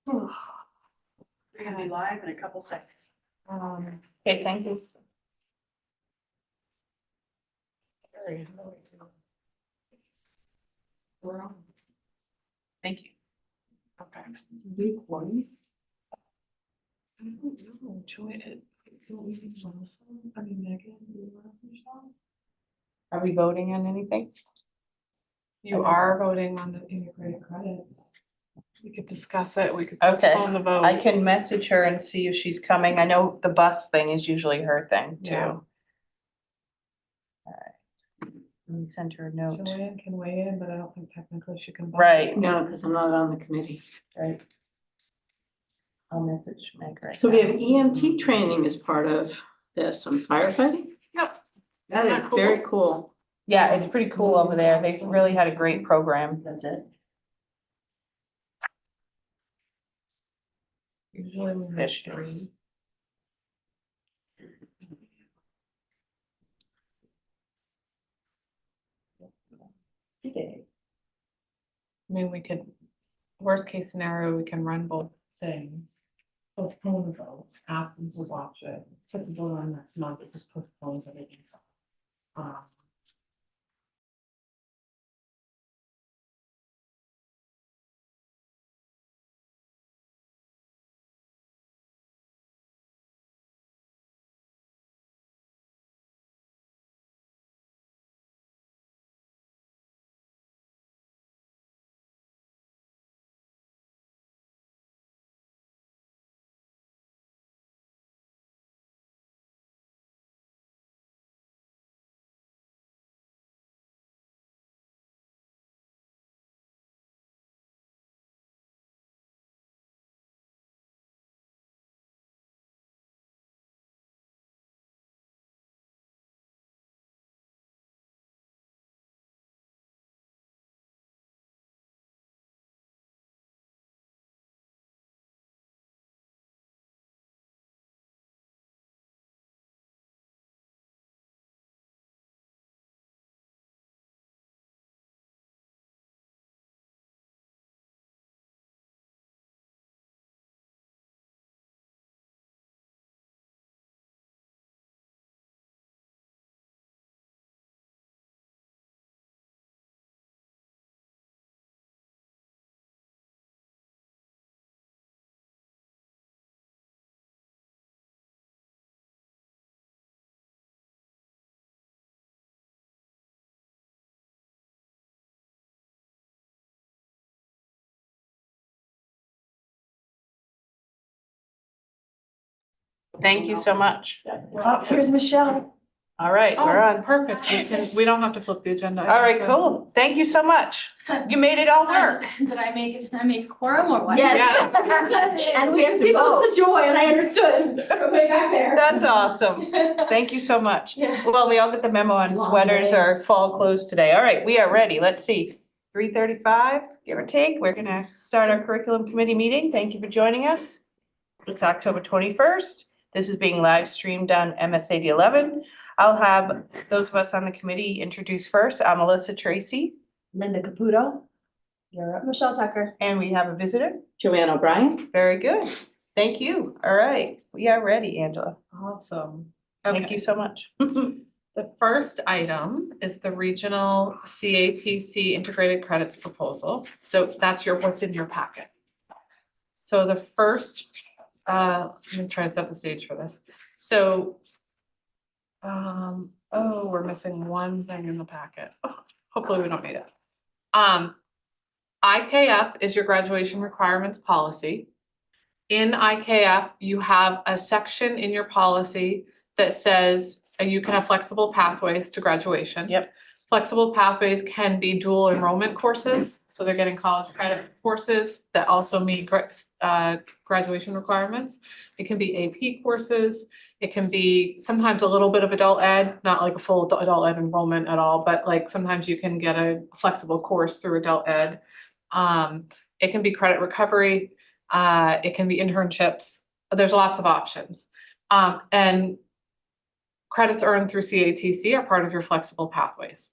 We're gonna be live in a couple seconds. Okay, thank you. Thank you. Okay. Recording? I don't know, Joy, are we voting on anything? You are voting on the integrated credits. We could discuss it, we could Okay. postpone the vote. I can message her and see if she's coming. I know the bus thing is usually her thing too. Yeah. Let me send her a note. Joanne can weigh in, but I don't think technically she can. vote. Right, No, because I'm not on the committee. right. I'll message Meg right So we now. have EMT training as part of this on firefighting? Yep. That Isn't is that cool? very cool. Yeah, it's pretty cool over there. They've really had a great program. That's it. Usually we have Vicious. 3. I mean, we could, worst case scenario, we can run both things. Postpone the vote, ask them to watch it, put the vote on next month, it just postpones everything. Thank you so much. Oh, here's Michelle. All right, we're Oh, on. perfect, we don't have to flip the agenda. All right, So- cool. Thank you so much. You made it all work. Did I make it? Did I make quorum or what? Yes. And we have to See, that vote. was the joy, and I understood way back there. That's awesome. Thank you so much. Yeah. Well, we all get the memo on Long sweaters day. or fall clothes today. All right, we are ready. Let's see. 3:35, give or take. We're gonna start our curriculum committee meeting. Thank you for joining us. It's October 21st. This is being live streamed on MSAD11. I'll have those of us on the committee introduce first. I'm Melissa Tracy, Linda Caputo. You're up. Michelle Tucker. and we have a visitor. Joanne O'Brien. Very good. Thank you. All right, we are ready, Angela. Awesome. Thank Okay. you so much. The first item is the regional CATC integrated credits proposal. So that's what's in your packet. So the first, let me try to set the stage for this. So, oh, we're missing one thing in the packet. Oh, hopefully we don't need it. IKF is your graduation requirements policy. In IKF, you have a section in your policy that says you can have flexible pathways to graduation. Yep. Flexible pathways can be dual enrollment courses, so they're getting college credit courses that also meet graduation requirements. It can be AP courses, it can be sometimes a little bit of adult ed, not like a full adult ed enrollment at all, but like sometimes you can get a flexible course through adult ed. It can be credit recovery, it can be internships, there's lots of options. And credits earned through CATC are part of your flexible pathways.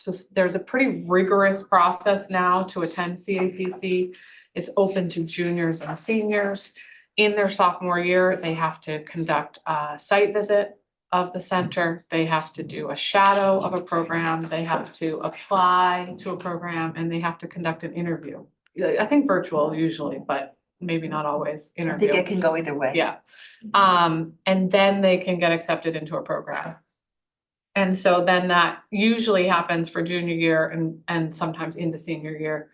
So there's a pretty rigorous process now to attend CATC. It's open to juniors and seniors. In their sophomore year, they have to conduct a site visit of the center. They have to do a shadow of a program. They have to apply to a program, and they have to conduct an interview. I think virtual usually, but maybe not always I think interview. it can go either way. Yeah. And then they can get accepted into a program. And so then that usually happens for junior year and sometimes into senior year.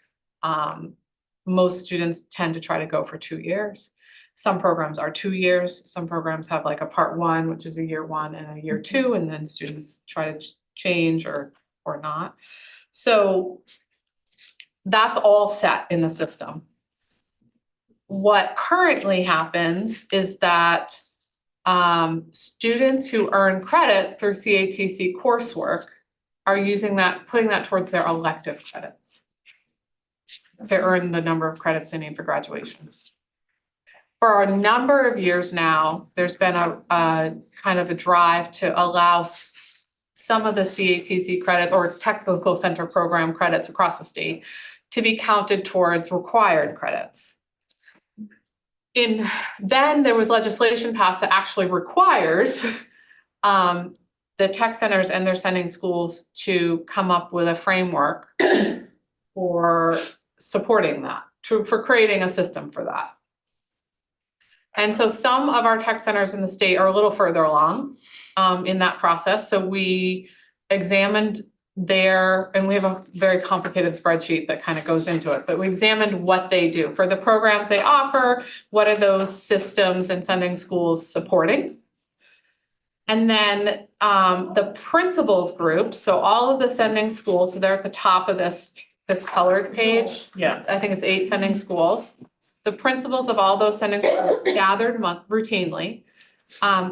Most students tend to try to go for 2 years. Some programs are 2 years. Some programs have like a part 1, which is a year 1 and a year 2, and then students try to change or not. So that's all set in the system. What currently happens is that students who earn credit through CATC coursework are putting that towards their elective credits to earn the number of credits they need for graduation. For a number of years now, there's been a kind of a drive to allow some of the CATC credit or technical center program credits across the state to be counted towards required credits. Then there was legislation passed that actually requires the tech centers and their sending schools to come up with a framework for supporting that, for creating a system for that. And so some of our tech centers in the state are a little further along in that process. So we examined and we have a very complicated spreadsheet that kind of goes into it, but we examined what they do for the programs they offer. What are those systems and sending schools supporting? And then the principals group, so all of the sending schools, so they're at the top of this colored page. Yeah. I think it's 8 sending schools. The principals of all those sending schools gathered routinely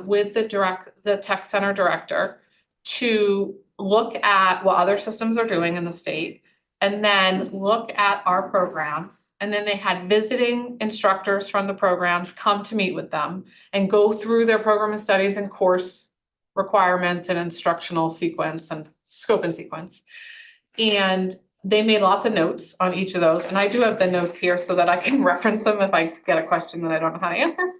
with the tech center director to look at what other systems are doing in the state, and then look at our programs. And then they had visiting instructors from the programs come to meet with them and go through their program and studies and course requirements and instructional sequence and scope and sequence. And they made lots of notes on each of those. And I do have the notes here so that I can reference them if I get a question that I don't know how to answer.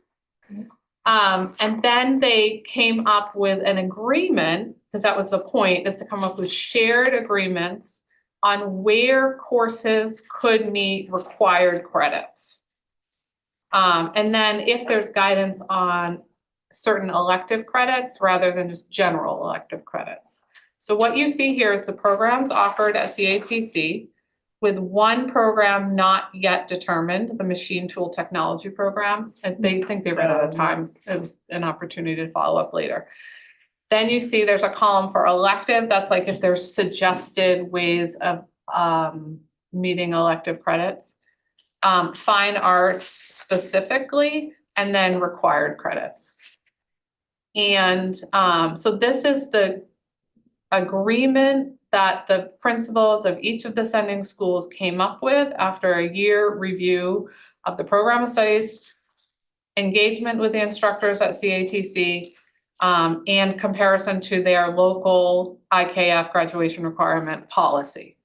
And then they came up with an agreement, because that was the point, is to come up with shared agreements on where courses could meet required credits. And then if there's guidance on certain elective credits rather than just general elective credits. So what you see here is the programs offered at CATC, with one program not yet determined, the machine tool technology program. And they think they ran out of time. It was an opportunity to follow up later. Then you see there's a column for elective. That's like if there's suggested ways of meeting elective credits. Fine arts specifically, and then required credits. And so this is the agreement that the principals of each of the sending schools came up with after a year review of the program of studies, engagement with the instructors at CATC, and comparison to their local IKF graduation requirement policy.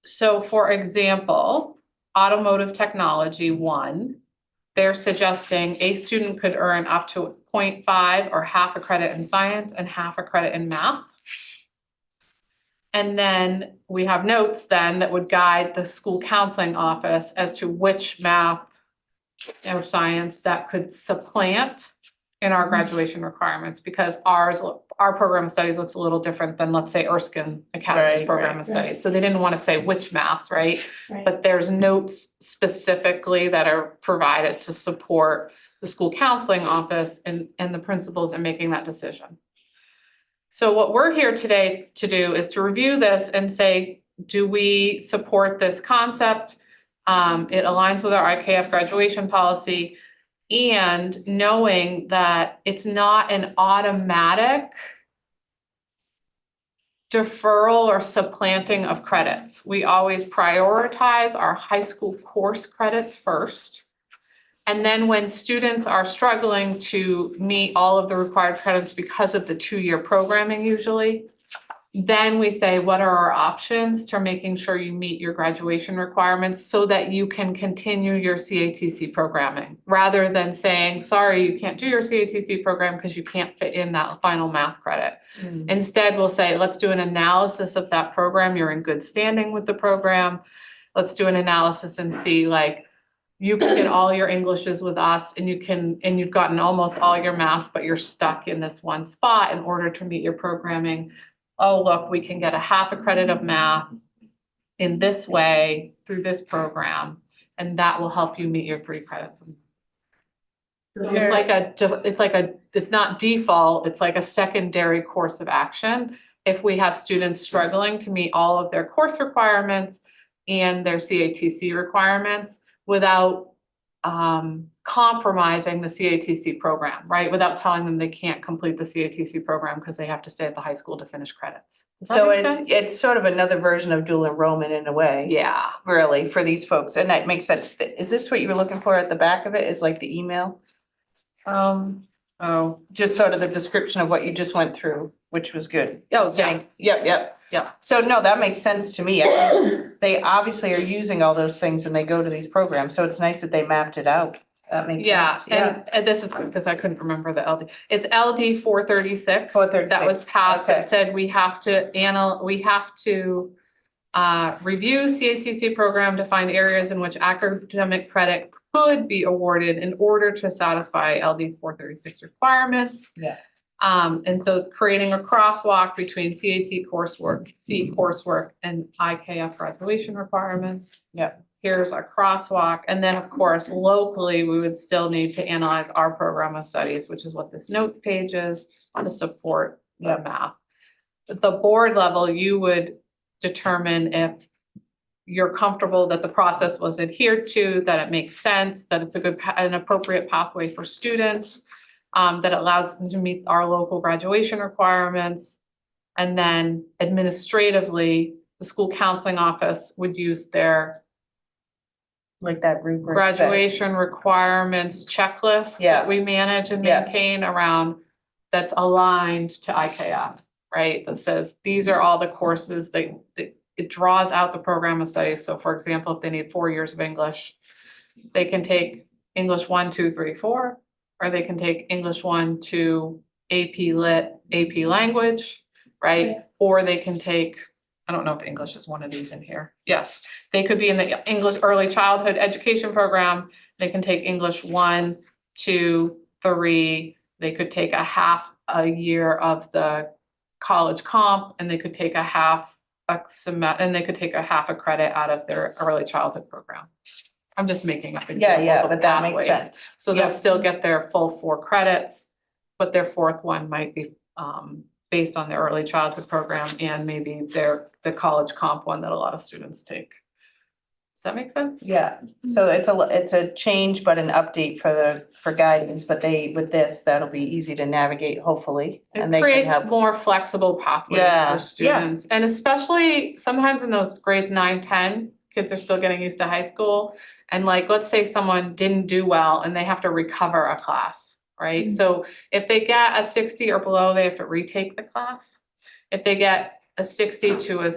So for example, automotive technology 1, they're suggesting a student could earn up to 0.5 or half a credit in science and half a credit in math. And then we have notes then that would guide the school counseling office as to which math or science that could supplant in our graduation requirements, because our program of studies looks a little different than, let's say, Erskine Academy's Right, program of studies. So they didn't want to say which maths, right? Right. But there's notes specifically that are provided to support the school counseling office and the principals in making that decision. So what we're here today to do is to review this and say, do we support this concept? It aligns with our IKF graduation policy, and knowing that it's not an automatic deferral or supplanting of credits. We always prioritize our high school course credits first. And then when students are struggling to meet all of the required credits because of the 2-year programming usually, then we say, what are our options to making sure you meet your graduation requirements so that you can continue your CATC programming? Rather than saying, sorry, you can't do your CATC program because you can't fit in that final math credit. Instead, we'll say, let's do an analysis of that program. You're in good standing with the program. Let's do an analysis and see, like, you can get all your Englishes with us and you've gotten almost all your maths, but you're stuck in this one spot in order to meet your programming. Oh, look, we can get a half a credit of math in this way through this program, and that will help you meet your 3 credits. It's not default, it's like a secondary course of action. If we have students struggling to meet all of their course requirements and their CATC requirements without compromising the CATC program, right? Without telling them they can't complete the CATC program because they have to stay at the high school to finish credits. Does that So make sense? it's sort of another version of dual enrollment in a way. Yeah. Really, for these folks, and that makes sense. Is this what you were looking for at the back of it, is like the email? Oh, Just sort of the description of what you just went through, which was good. Oh, yeah. Saying, yep. Yeah. So no, that makes sense to me. I mean, they obviously are using all those things when they go to these programs, so it's nice that they mapped it out. That makes yeah, sense. and this is because I couldn't remember the LD. It's LD 436. 436, That was passed. okay. It said we have to review CATC program to find areas in which academic credit could be awarded in order to satisfy LD 436 requirements. Yeah. And so creating a crosswalk between CAT coursework, C coursework, and IKF graduation requirements. Yeah. Here's our crosswalk. And then, of course, locally, we would still need to analyze our program of studies, which is what this note page is, to support the math. At the board level, you would determine if you're comfortable that the process was adhered to, that it makes sense, that it's an appropriate pathway for students, that allows them to meet our local graduation requirements. And then administratively, the school counseling office would use their Like that rubric. graduation requirements checklist Yeah. that we manage and Yeah. maintain around, that's aligned to IKF, right? That says, these are all the courses that it draws out the program of studies. So for example, if they need 4 years of English, they can take English 1, 2, 3, 4, or they can take English 1 to AP Lit, AP Language, right? Okay. Or they can take, I don't know if English is one of these in here. Yes, they could be in the English Early Childhood Education Program. They can take English 1, 2, 3. They could take a half a year of the college comp, and they could take a half a credit out of their early childhood program. I'm just making up examples Yeah, of but that makes pathways. sense. So Yeah. they'll still get their full 4 credits, but their 4th one might be based on their early childhood program and maybe the college comp one that a lot of students take. Does that make sense? Yeah, so it's a change, but an update for guidance, but with this, that'll be easy to navigate, hopefully. It And they can creates help. more flexible pathways Yeah, for yeah. students. And especially sometimes in those grades 9, 10, kids are still getting used to high school. And like, let's say someone didn't do well and they have to recover a class, right? So if they get a 60 or below, they have to retake the class. If they get a 60 to a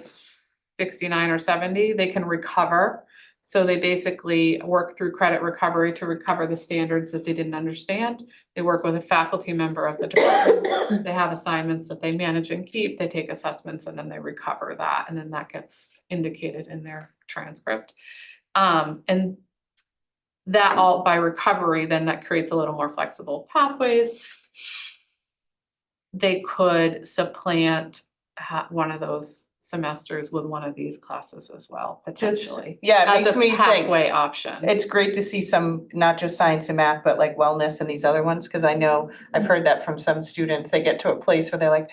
69 or 70, they can recover. So they basically work through credit recovery to recover the standards that they didn't understand. They work with a faculty member of the department. They have assignments that they manage and keep. They take assessments and then they recover that. And then that gets indicated in their transcript. And that all by recovery, then that creates a little more flexible pathways. They could supplant one of those semesters with one of these classes as well, potentially. Yeah, it As makes a me think, pathway option. it's great to see some, not just science and math, but like wellness and these other ones, because I know I've heard that from some students. They get to a place where they're like,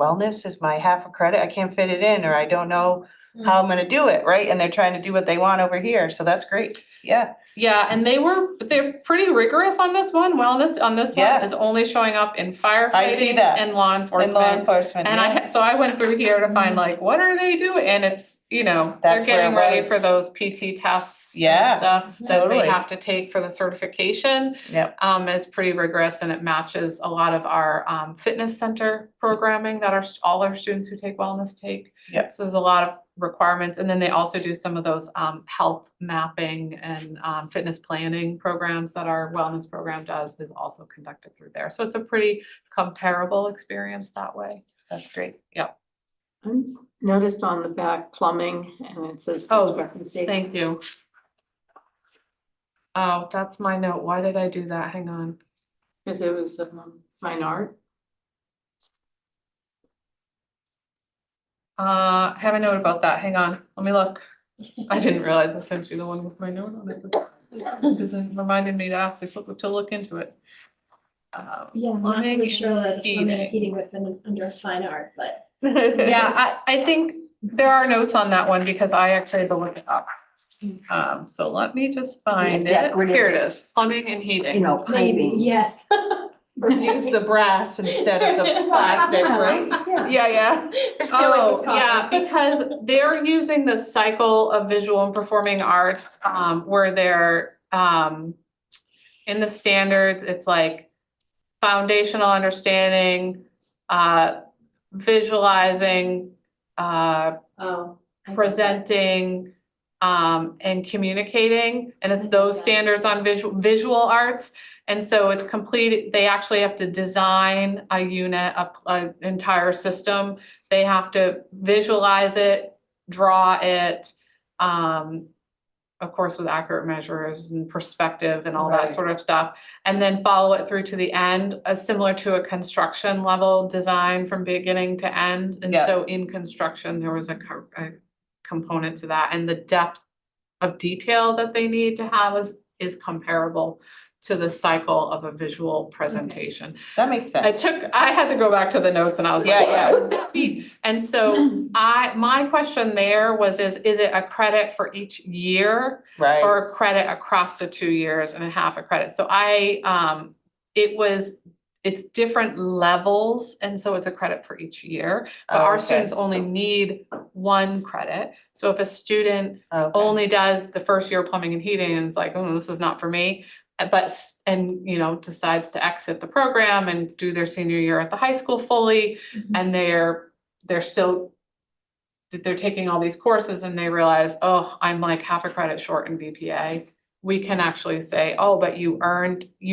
wellness is my half a credit, I can't fit it in, or I don't know how I'm gonna do it, right? And they're trying to do what they want over here, so that's great, yeah. Yeah, and they're pretty rigorous on this one. Wellness on this one Yeah. is only showing up in I see firefighting that. and law And enforcement. law enforcement, And yeah. so I went through here to find like, what are they doing? And it's, they're That's where it getting ready was. for those PT tests Yeah, and stuff that totally. they have to take for the certification. Yep, It's pretty rigorous and it matches a lot of our fitness center programming that all our students who take wellness take. Yep. So there's a lot of requirements, and then they also do some of those health mapping and fitness planning programs that our wellness program does, is also conducted through there. So it's a pretty comparable experience that way. that's great. Yep. I noticed on the back plumbing and it says Oh, discrepancy. Thank you. Oh, that's my note. Why did I do that? Hang on. Because it was fine art. I have a note about that. Hang on, let me look. I didn't realize I sent you the one with my note on it. Because it reminded me to ask to look into it. Yeah, I'm not Plumbing really sure that and plumbing and heating. heating would have been under fine art, but. Yeah, I think there are notes on that one because I actually had to look it up. So let me just find Yeah, it. decorative. Here it is, plumbing and heating. You know, Maybe, piping. yes. Or use the brass instead of the plastic, right? Yeah. Yeah, yeah. Oh, yeah, because they're using the cycle of visual and performing arts, where they're, in the standards, it's like foundational understanding, visualizing, Oh. presenting, and communicating, and it's those standards on visual arts. And so it's complete, they actually have to design a unit, a entire system. They have to visualize it, draw it, of course, with accurate measures and perspective and all that Right. sort of stuff. And then follow it through to the end, similar to a construction level design from beginning to end. And Yeah. so in construction, there was a component to that, and the depth of detail that they need to have is comparable to the cycle of a visual presentation. That makes I sense. had to go back to the notes and I was like, Yeah, what does that mean? And so my question there was, is it a credit for each year Right, or a credit across the 2 years and a half a credit? So it's different levels, and so it's a credit for each year, but Oh, our okay. students only need 1 credit. So if a student okay. only does the first year of plumbing and heating and it's like, oh, this is not for me, decides to exit the program and do their senior year at the high school fully, and they're taking all these courses and they realize, oh, I'm like half a credit short in VPA. We can actually say, oh, but you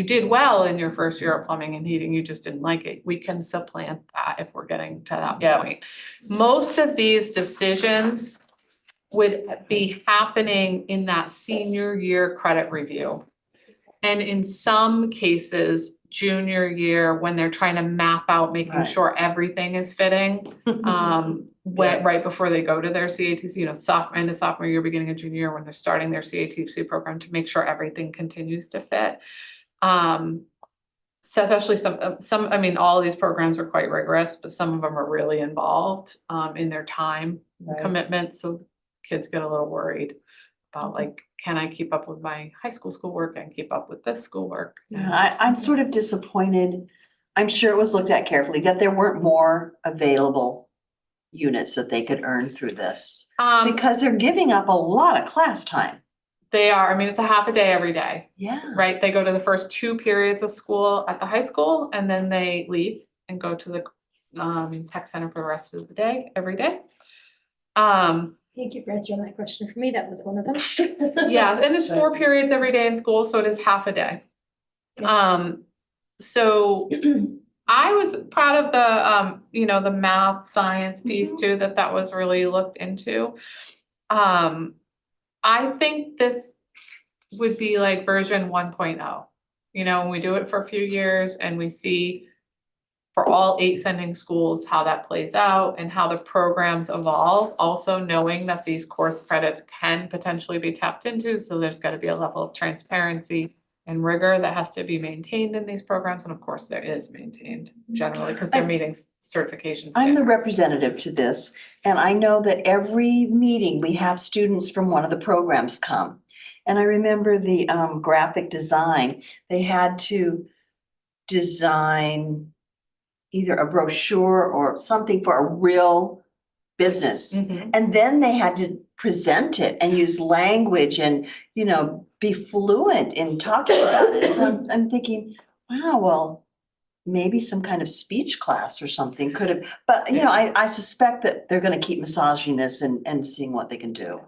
did well in your first year of plumbing and heating, you just didn't like it. We can supplant that if we're getting to that Yeah. point. Most of these decisions would be happening in that senior year credit review. And in some cases, junior year, when they're trying to map out, making Right. sure everything is fitting, right before they go to their CATC, sophomore year, beginning of junior year, when they're starting their CATC program, to make sure everything continues to fit. So especially I mean, all of these programs are quite rigorous, but some of them are really involved in their time Right. commitment, so kids get a little worried about like, can I keep up with my high school schoolwork and keep up with this schoolwork? I'm sort of disappointed. I'm sure it was looked at carefully that there weren't more available units that they could earn through this. Because they're giving up a lot of class time. They are, I mean, it's a half a day every day, Yeah. right? They go to the first 2 periods of school at the high school, and then they leave and go to the tech center for the rest of the day, every day. Thank you for answering that question for me. That was one of them. Yeah, and there's 4 periods every day in school, so it is half a day. So I was proud of the math, science piece too, that was really looked into. I think this would be like version 1.0. When we do it for a few years and we see for all 8 sending schools how that plays out and how the programs evolve, also knowing that these course credits can potentially be tapped into, so there's got to be a level of transparency and rigor that has to be maintained in these programs, and of course, there is maintained generally, because they're meeting certification I'm the standards. representative to this, and I know that every meeting we have students from one of the programs come. And I remember the graphic design, they had to design either a brochure or something for a real business. Mhm. And then they had to present it and use language and, you know, be fluent in talking about it. So I'm thinking, wow, well, maybe some kind of speech class or something could have, but you know, I suspect that they're gonna keep massaging this and seeing what they can do.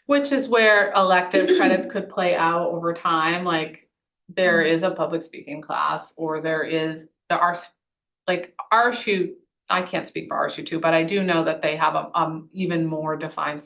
Which is where elective credits could play out over time, like there is a public speaking class, or there is the like RSU, I can't speak for RSU too, but I do know that they have a even more defined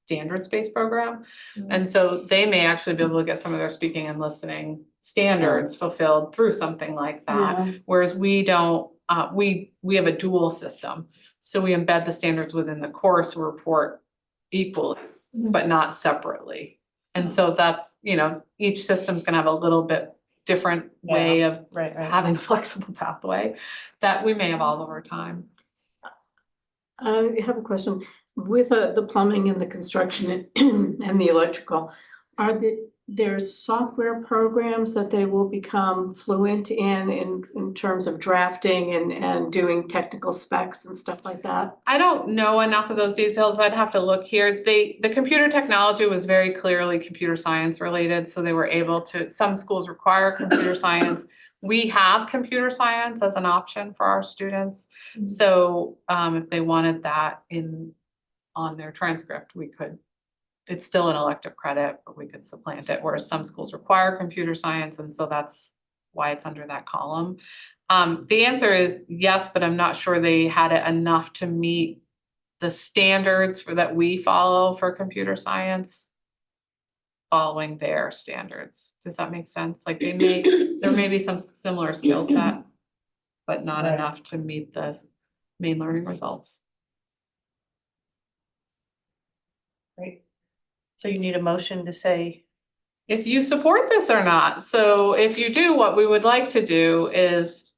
standards-based program. And so they may actually be able to get some of their speaking and listening standards fulfilled through something like that. Yeah. Whereas we don't, we have a dual system. So we embed the standards within the course report equally, but not separately. And so that's, you know, each system's gonna have a little bit different way of Right, right. having a flexible pathway that we may evolve over time. I have a question. With the plumbing and the construction and the electrical, are there software programs that they will become fluent in terms of drafting and doing technical specs and stuff like that? I don't know enough of those details. I'd have to look here. The computer technology was very clearly computer science related, so they were able to, some schools require computer science. We have computer science as an option for our students. So if they wanted that on their transcript, we could, it's still an elective credit, but we could supplant it, whereas some schools require computer science, and so that's why it's under that column. The answer is yes, but I'm not sure they had it enough to meet the standards that we follow for computer science, following their standards. Does that make sense? Like there may be some similar skill set, but not Right. enough to meet the main learning results. Great. So you need a motion to say, If you support this or not. So if you do, what we would like to do is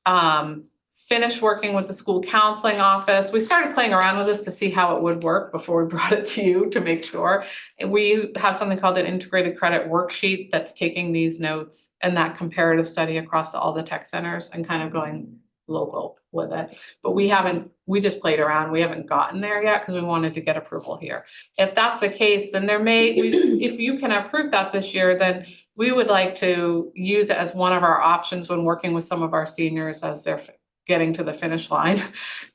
finish working with the school counseling office. We started playing around with this to see how it would work before we brought it to you to make sure. And we have something called an integrated credit worksheet that's taking these notes and that comparative study across all the tech centers and kind of going local with it. But we just played around. We haven't gotten there yet because we wanted to get approval here. If that's the case, then if you can approve that this year, then we would like to use it as one of our options when working with some of our seniors as they're getting to the finish line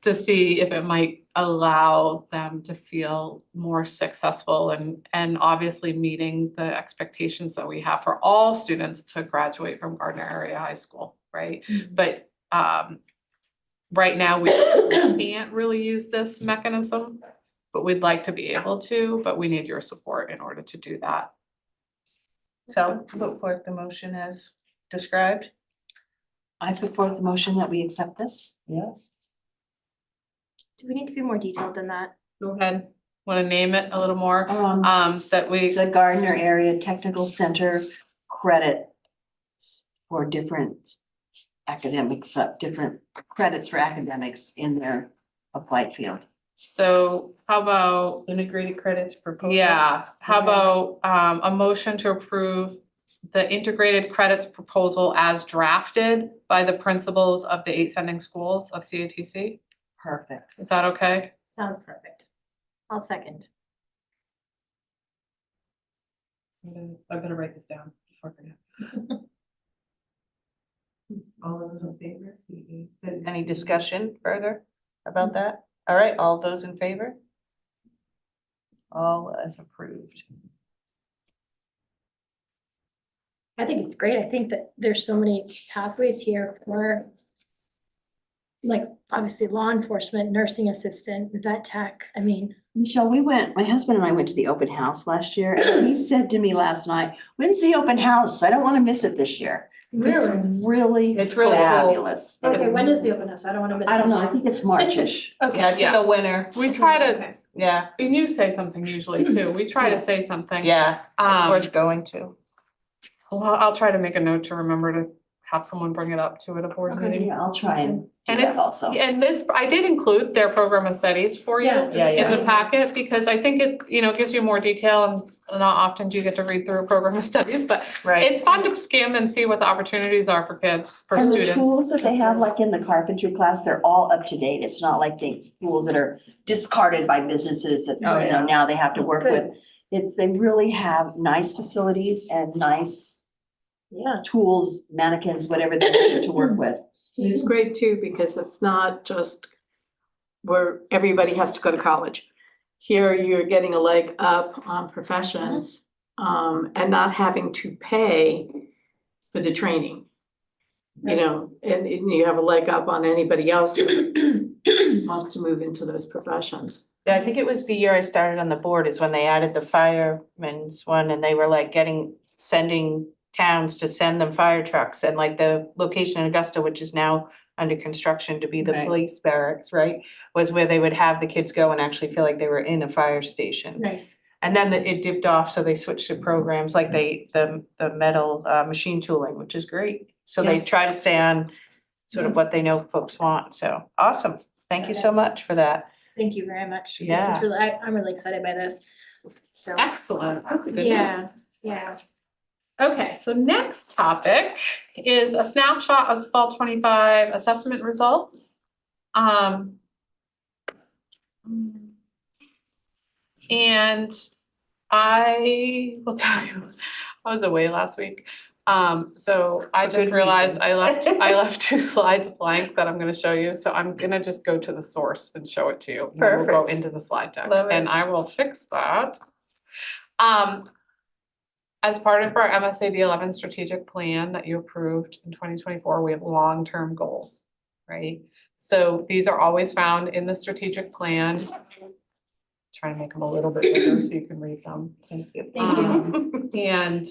to see if it might allow them to feel more successful and obviously meeting the expectations that we have for all students to graduate from Gardner Area High School, right? But right now, we can't really use this mechanism, but we'd like to be able to, but we need your support in order to do that. so put forth the motion as described? I put forth the motion that we accept this. Yeah. Do we need to be more detailed than that? Go ahead, want to name it a little more, that we, The Gardner Area Technical Center credit for different academics, different credits for academics in their applied field. so how about, Integrated credits proposal? yeah, how Okay. about a motion to approve the integrated credits proposal as drafted by the principals of the 8 sending schools of CATC? Perfect. Is that okay? Sounds perfect. I'll second. I better write this down before I forget. All those in favor, Any discussion further about that? All right, all those in favor? All approved. I think it's great. I think that there's so many pathways here for like, obviously law enforcement, nursing assistant, vet tech. I mean, Michelle, my husband and I went to the open house last year, and he said to me last night, when's the open house? I don't want to miss it this year. It's really It's really cool. fabulous. okay, when is the open house? I don't want to miss. I don't know, this. I think it's Marchish. Okay. Yeah, it's in the winter. We try to, Okay. Yeah, and you say something usually too, we try to say something. yeah, it's Um, worth going to. Well, I'll try to make a note to remember to have someone bring it up to at a board meeting. Yeah, I'll try and do And that also. And this, I did include their program of studies for you Yeah, in the packet, because I think it, gives you more detail, and not often do you get to read through a program of studies, but Right. it's fun to skim and see what the opportunities are for kids, for And the students. tools that they have, like in the carpentry class, they're all up to date. It's not like the tools that are discarded by businesses that, Oh, yeah. now they have to work Good. with. They really have nice facilities and nice Yeah. tools, mannequins, whatever they need to work with. And it's great too, because it's not just where everybody has to go to college. Here, you're getting a leg up on professions, and not having to pay for the training. You know, and you have a leg up on anybody else that wants to move into those professions. Yeah, I think it was the year I started on the board is when they added the firemen's one, and they were like sending towns to send them fire trucks, and like the location in Augusta, which is now under construction to be the Right. police barracks, right? Was where they would have the kids go and actually feel like they were in a fire station. Nice. And then it dipped off, so they switched to programs like the metal machine tooling, which is great. So they try to stay on sort of what they know folks want. So awesome. Thank you so much for that. Thank you very much. This Yeah. is really, I'm really excited by this. So, Excellent, that's a good news. yeah. Okay, so next topic is a snapshot of fall 25 assessment results. And I will tell you, I was away last week. So I For just good realized reason. I left 2 slides blank that I'm gonna show you, so I'm gonna just go to the source and show it to you. And then We'll go Perfect. into the slide deck, Love it. and I will fix that. As part of our MSAD11 strategic plan that you approved in 2024, we have long-term goals, right? So these are always found in the strategic plan. Trying to make them a little bit bigger so you can read them. Thank you. Thank you. And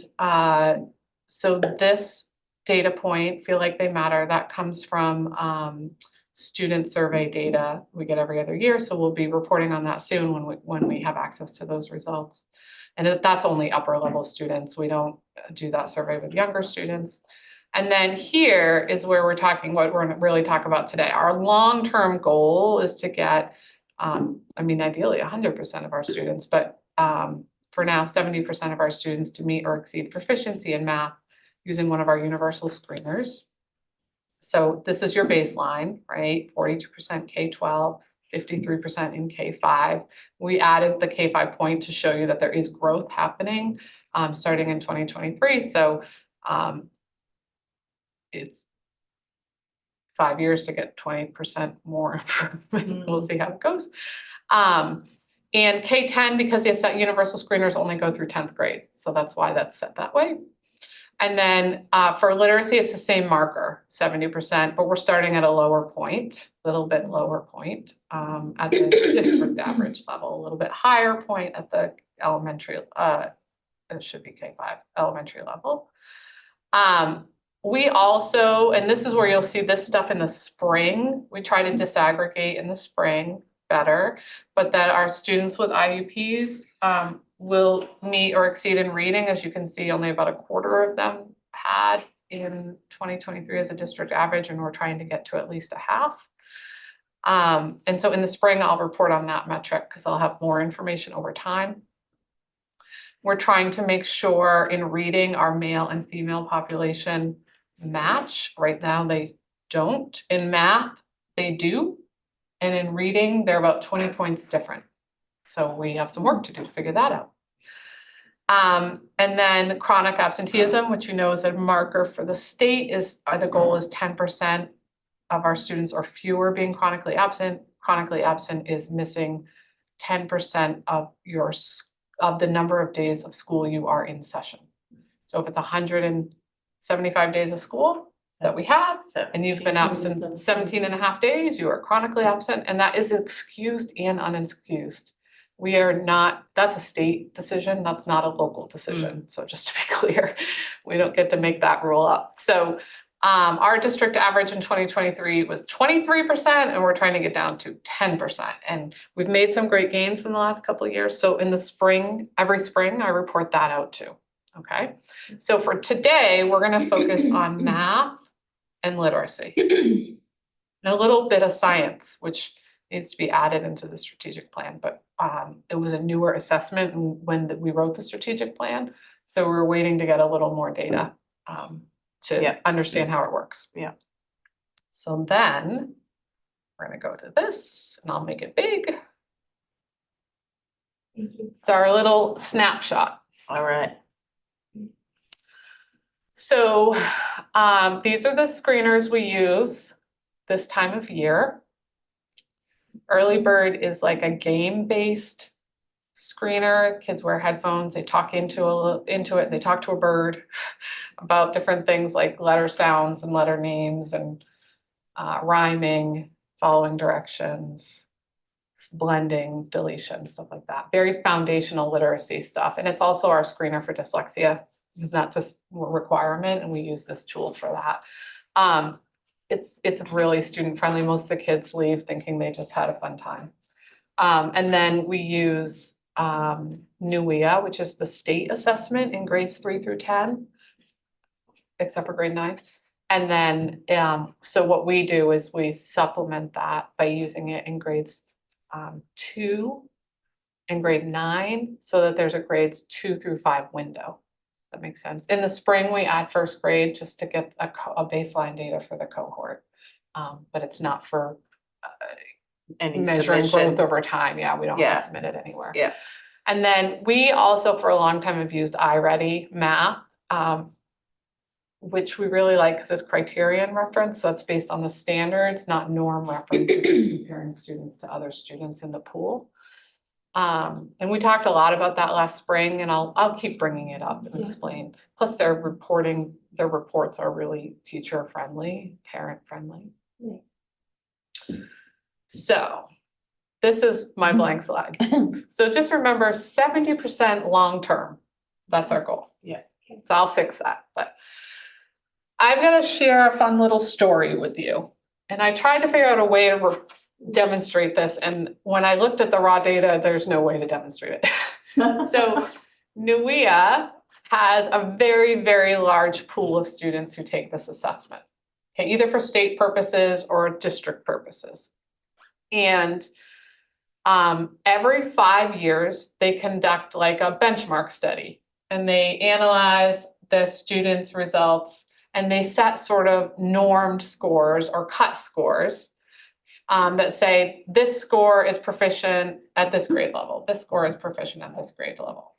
so this data point, feel like they matter, that comes from student survey data we get every other year, so we'll be reporting on that soon when we have access to those results. And that's only upper level students, we don't do that survey with younger students. And then here is where we're talking, what we're gonna really talk about today. Our long-term goal is to get, ideally 100% of our students, but for now, 70% of our students to meet or exceed proficiency in math using one of our universal screeners. So this is your baseline, right? 42% K-12, 53% in K-5. We added the K-5 point to show you that there is growth happening starting in 2023. So it's 5 years to get 20% more improvement. We'll see how it goes. And K-10, because the universal screeners only go through 10th grade. So that's why that's set that way. And then for literacy, it's the same marker, 70%, but we're starting at a lower point, a little bit lower point at the district average level, a little bit higher point at the elementary, it should be K-5, elementary level. We also, and this is where you'll see this stuff in the spring, we try to disaggregate in the spring better, but that our students with IUPs will meet or exceed in reading. As you can see, only about a quarter of them had in 2023 as a district average, and we're trying to get to at least a half. And so in the spring, I'll report on that metric because I'll have more information over time. We're trying to make sure in reading our male and female population match. Right now, they don't. In math, they do. And in reading, they're about 20 points different. So we have some work to do to figure that out. And then chronic absenteeism, which you know is a marker for the state, is the goal is 10% of our students or fewer being chronically absent. Chronically absent is missing 10% of the number of days of school you are in session. So if it's 175 days of school that we have, and you've been absent 17 and a half days, you are chronically absent, and that is excused and unexcused. We are not, that's a state decision, that's not a local decision. So just to be clear, we don't get to make that rule up. So our district average in 2023 was 23%, and we're trying to get down to 10%. And we've made some great gains in the last couple of years. So in the spring, every spring, I report that out too. Okay, so for today, we're gonna focus on math and literacy. And a little bit of science, which needs to be added into the strategic plan, but it was a newer assessment when we wrote the strategic plan. So we're waiting to get a little more data to understand how it works. Yeah. So then we're gonna go to this and I'll make it big. It's our little snapshot. All right. So these are the screeners we use this time of year. Early Bird is like a game-based screener. Kids wear headphones, they talk into it, they talk to a bird about different things like letter sounds and letter names and rhyming, following directions, blending, deletion, stuff like that. Very foundational literacy stuff. And it's also our screener for dyslexia. That's a requirement, and we use this tool for that. It's really student friendly. Most of the kids leave thinking they just had a fun time. And then we use NUIA, which is the state assessment in grades 3 through 10, except for grade 9. And then, so what we do is we supplement that by using it in grades 2 and grade 9, so that there's a grades 2 through 5 window. That makes sense. In the spring, we add first grade just to get a baseline data for the cohort. But it's not for Any measuring submission. growth over time. Yeah, we don't have Yeah. to submit it anywhere. Yeah. And then we also, for a long time, have used iReady Math, which we really like because it's criterion reference. So it's based on the standards, not norm reference, which is comparing students to other students in the pool. And we talked a lot about that last spring, and I'll keep bringing it up and explain. Plus their reports are really teacher friendly, parent friendly. So this is my blank slide. So just remember 70% long-term. That's our goal. Yeah. So I'll fix that, but I'm gonna share a fun little story with you. And I tried to figure out a way to demonstrate this. And when I looked at the raw data, there's no way to demonstrate it. So NUIA has a very, very large pool of students who take this assessment. Okay, either for state purposes or district purposes. And every 5 years, they conduct like a benchmark study, and they analyze the students' results, and they set sort of normed scores or cut scores that say this score is proficient at this grade level, this score is proficient at this grade level.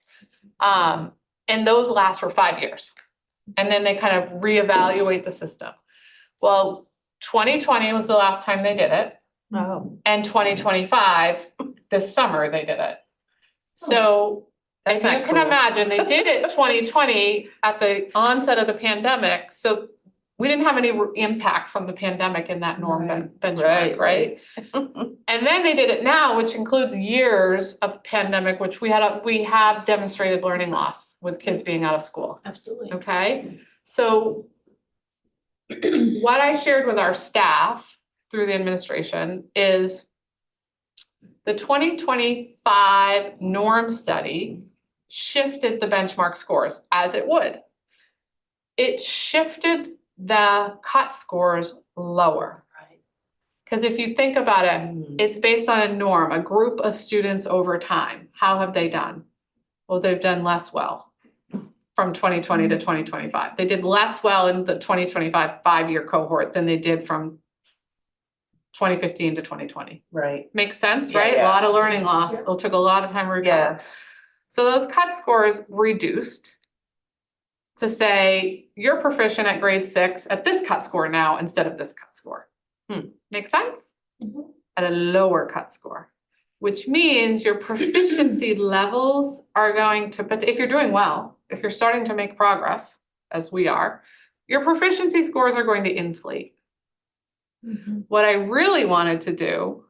And those last for 5 years. And then they kind of reevaluate the system. Well, 2020 was the last time they did it. Oh, And 2025, this summer they did it. So that's if you not can cool. imagine, they did it 2020 at the onset of the pandemic. So we didn't have any impact from the pandemic in that norm benchmark, right? And then they did it now, which includes years of pandemic, which we have demonstrated learning loss with kids being out of school. Absolutely. Okay, so what I shared with our staff through the administration is the 2025 norm study shifted the benchmark scores as it would. It shifted the cut scores lower. Right. Because if you think about it, it's based on a norm, a group of students over time. How have they done? Well, they've done less well from 2020 to 2025. They did less well in the 2025 5-year cohort than they did from 2015 to 2020. Right. Makes sense, Yeah, right? A yeah. lot of learning loss. It took a lot of time to recover. Yeah. So those cut scores reduced to say you're proficient at grade 6 at this cut score now instead of this cut score. Make sense? At a lower cut score, which means your proficiency levels are going to, but if you're doing well, if you're starting to make progress, as we are, your proficiency scores are going to inflate. What I really wanted to do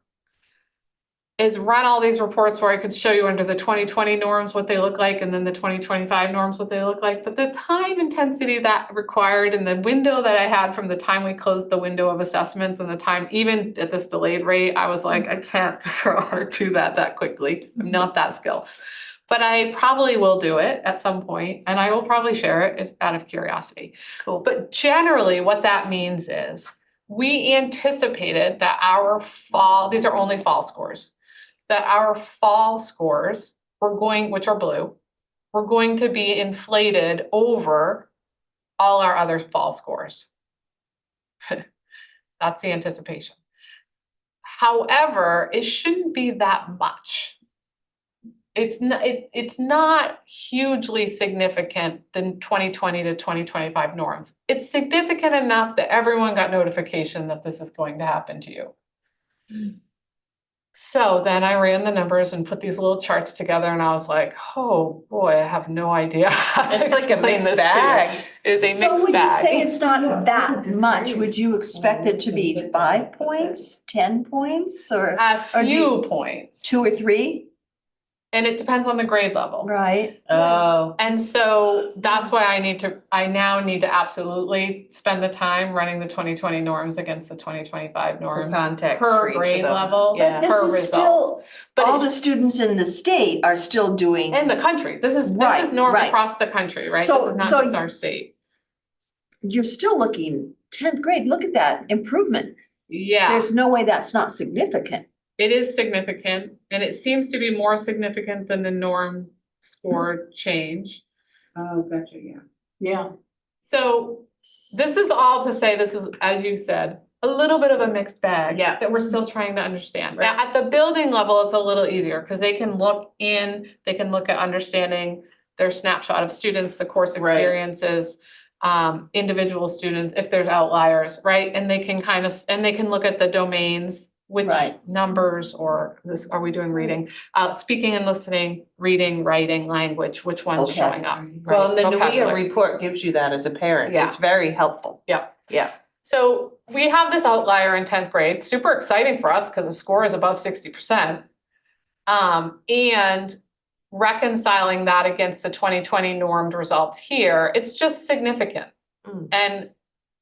is run all these reports where I could show you under the 2020 norms what they look like and then the 2025 norms what they look like. But the time intensity that required and the window that I had from the time we closed the window of assessments and the time, even at this delayed rate, I was like, I can't do that quickly. I'm not that skilled. But I probably will do it at some point, and I will probably share it out of curiosity. Cool. But generally, what that means is we anticipated that our fall, these are only fall scores, that our fall scores were going, which are blue, were going to be inflated over all our other fall scores. That's the anticipation. However, it shouldn't be that much. It's not hugely significant than 2020 to 2025 norms. It's significant enough that everyone got notification that this is going to happen to you. So then I ran the numbers and put these little charts together and I was like, oh boy, I have no idea. how to It's like a explain mixed this to you. bag. It is a So mixed would you say bag. it's not that much? Would you expect it to be 5 points, 10 points, or A or do few points. 2 or 3, And it depends on the grade level. right? Oh, And so that's why I now need to absolutely spend the time running the 2020 norms against the 2025 for norms. context per for each of grade them. level. Yeah. This Per is result. still, But all it's- the students in the state are still doing, In the country, this is Right, norms right. across the country, right? So- This is not so just you- our state. you're still looking 10th grade, look at that improvement. Yeah, There's no way that's not significant. it is significant, and it seems to be more significant than the norm score change. Oh, gotcha, yeah. Yeah, So this is all to say, this is, as you said, a little bit of a mixed bag. Yeah. That we're still trying to understand. Right. Now, at the building level, it's a little easier, because they can look at understanding their snapshot of students, the course Right. experiences, individual students, if there's outliers, right? And they can and they can look at the domains, which Right. numbers, or this, are we doing reading? Speaking and listening, reading, writing, language, which one's showing up, right? Well, and the NUIA Vocabulary. report gives you that as a parent. Yeah. It's very helpful. Yeah. Yeah. So we have this outlier in 10th grade, super exciting for us because the score is above 60%. And reconciling that against the 2020 normed results here, it's just significant. Mm. And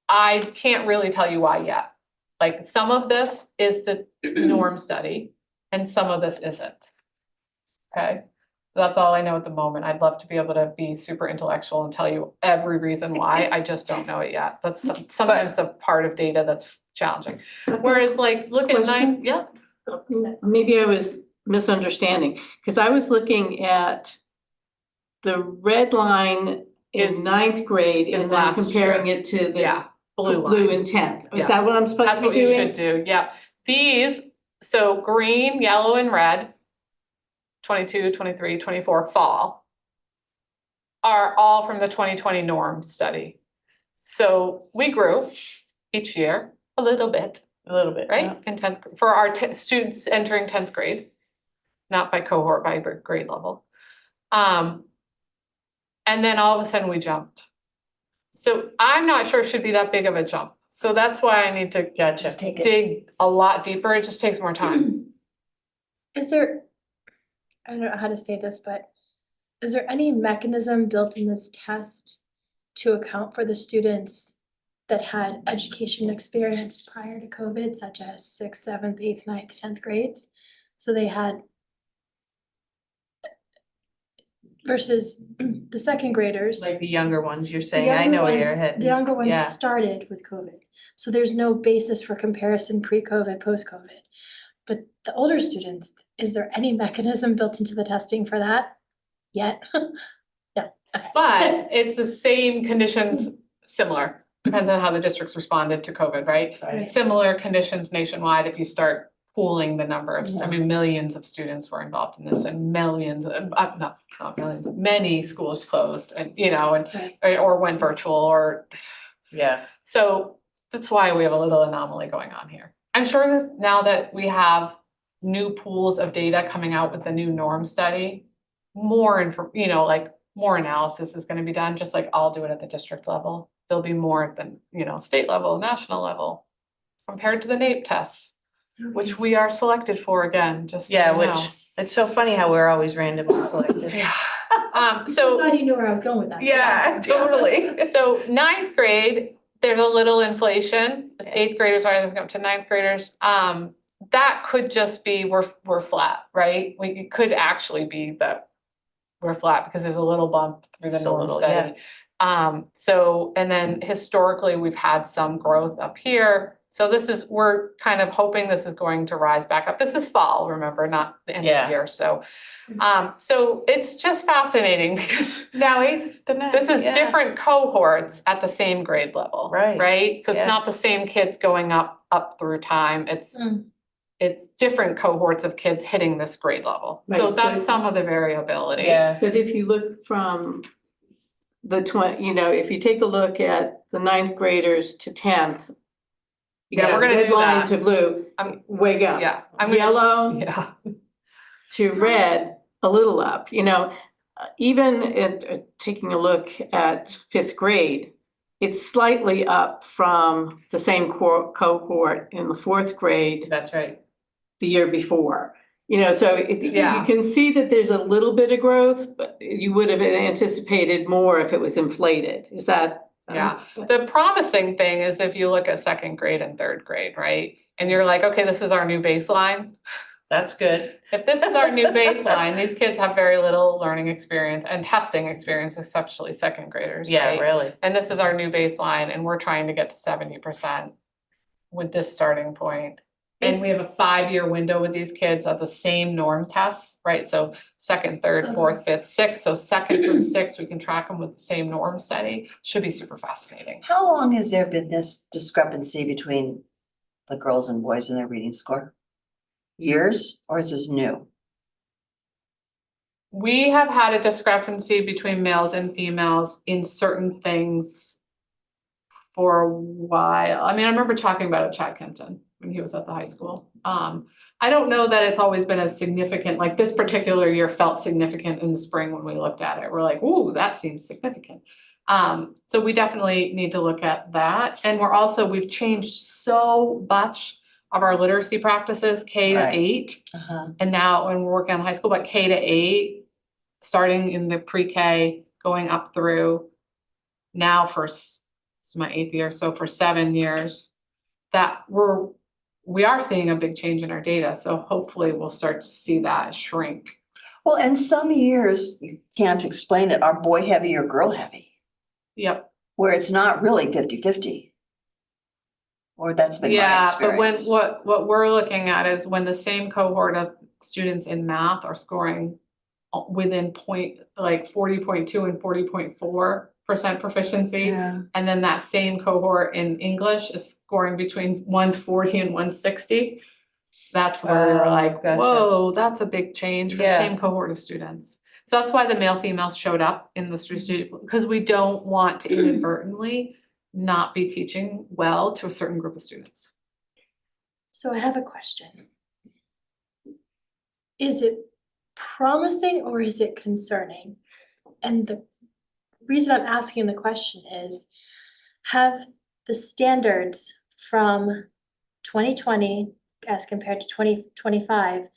I can't really tell you why yet. Like, some of this is the norm study and some of this isn't. Okay? That's all I know at the moment. I'd love to be able to be super intellectual and tell you every reason why. I just don't know it yet. That's sometimes the part of data that's challenging. Whereas, like, look at Question? yeah, maybe I was misunderstanding, because I was looking at the red line in Is- 9th grade is and then last comparing it to the yeah, blue blue line. in 10th. Yeah. Is that what I'm supposed That's to what be you doing? should do, yeah. These, so green, yellow, and red, 22, 23, 24 fall, are all from the 2020 norm study. So we grew each year a little bit, right? In 10th, for our students entering 10th grade, not by cohort, by grade level. And then all of a sudden we jumped. So I'm not sure it should be that big of a jump. So that's why I need to Gotcha. Take it. dig a lot deeper. It just takes more time. Is there, I don't know how to say this, but is there any mechanism built in this test to account for the students that had education experience prior to COVID, such as 6th, 7th, 8th, 9th, 10th grades? So they had versus the second graders. Like the younger ones, you're The saying, I younger know where ones- you're heading. The younger ones Yeah. started with COVID, so there's no basis for comparison pre-COVID, post-COVID. But the older students, is there any mechanism built into the testing for that yet? No, okay. But it's the same conditions, similar, depends on how the districts responded to COVID, right? Right. Similar conditions nationwide if you start pooling the number of, I mean, millions of students were involved in this and millions, not millions, many schools closed and, Right. or went virtual or, Yeah. so that's why we have a little anomaly going on here. I'm sure that now that we have new pools of data coming out with the new norm study, more more analysis is gonna be done, just like I'll do it at the district level. There'll be more at the, state level, national level, compared to the NAEP tests, which we are selected for again, just so Yeah, you which, know. it's so funny how we're always randomly selected. Yeah. I'm So. glad you knew where I was going with that. Yeah, totally. So 9th grade, there's a little inflation, 8th graders are up to 9th graders. That could just be, we're flat, right? It could actually be that we're flat because there's a little bump through the Just a norm little, study. So, and then historically, we've had some growth up here. So we're kind of hoping this is going to rise back up. This is fall, remember, not the end of Yeah. the year, so. So it's just fascinating because Now eighth to ninth. this is yeah. different cohorts at the same grade level. Right. Right? So it's Yeah. not the same kids going up through time. It's different cohorts of kids hitting this grade level. So Right, so- that's some of the variability. Yeah, But if you look from if you take a look at the ninth graders to 10th. Yeah, we're gonna red do line that. to blue, way up. Yeah. I'm gonna Yellow Yeah. to red, a little up, even taking a look at fifth grade, it's slightly up from the same cohort in the fourth grade that's right. the year before. So you Yeah. can see that there's a little bit of growth, but you would have anticipated more if it was inflated. Is that? Yeah. The promising thing is if you look at second grade and third grade, right? And you're like, okay, this is our new baseline. That's good. If this is our new baseline, these kids have very little learning experience and testing experience, especially second graders, Yeah, right? really. And this is our new baseline, and we're trying to get to 70% with this starting point. And we have a 5-year window with these kids of the same norm tests, right? So second, third, fourth, fifth, sixth. So second through sixth, we can track them with the same norm study. Should be super fascinating. How long has there been this discrepancy between the girls and boys in their reading score? Years, or is this new? We have had a discrepancy between males and females in certain things for a while. I mean, I remember talking about it with Chad Kenton when he was at the high school. I don't know that it's always been as significant, like this particular year felt significant in the spring when we looked at it. We're like, ooh, that seems significant. So we definitely need to look at that. And we've changed so much of our literacy practices, K to Right. 8. Uh-huh. And now when we're working on high school, but K to 8, starting in the pre-K, going up through now this is my 8th year, so for 7 years, that we are seeing a big change in our data. So hopefully we'll start to see that shrink. Well, and some years, you can't explain it, are boy heavy or girl heavy, Yep. where it's not really 50-50. Or that's been my Yeah, but when, experience. what we're looking at is when the same cohort of students in math are scoring within 40.2 and 40.4% proficiency. Yeah. And then that same cohort in English is scoring between 140 and 160. That's where we were like, gotcha. whoa, that's a big change for the Yeah. same cohort of students. So that's why the male females showed up in the strategic, because we don't want to inadvertently not be teaching well to a certain group of students. So I have a question. Is it promising or is it concerning? And the reason I'm asking the question is, have the standards from 2020 as compared to 2025,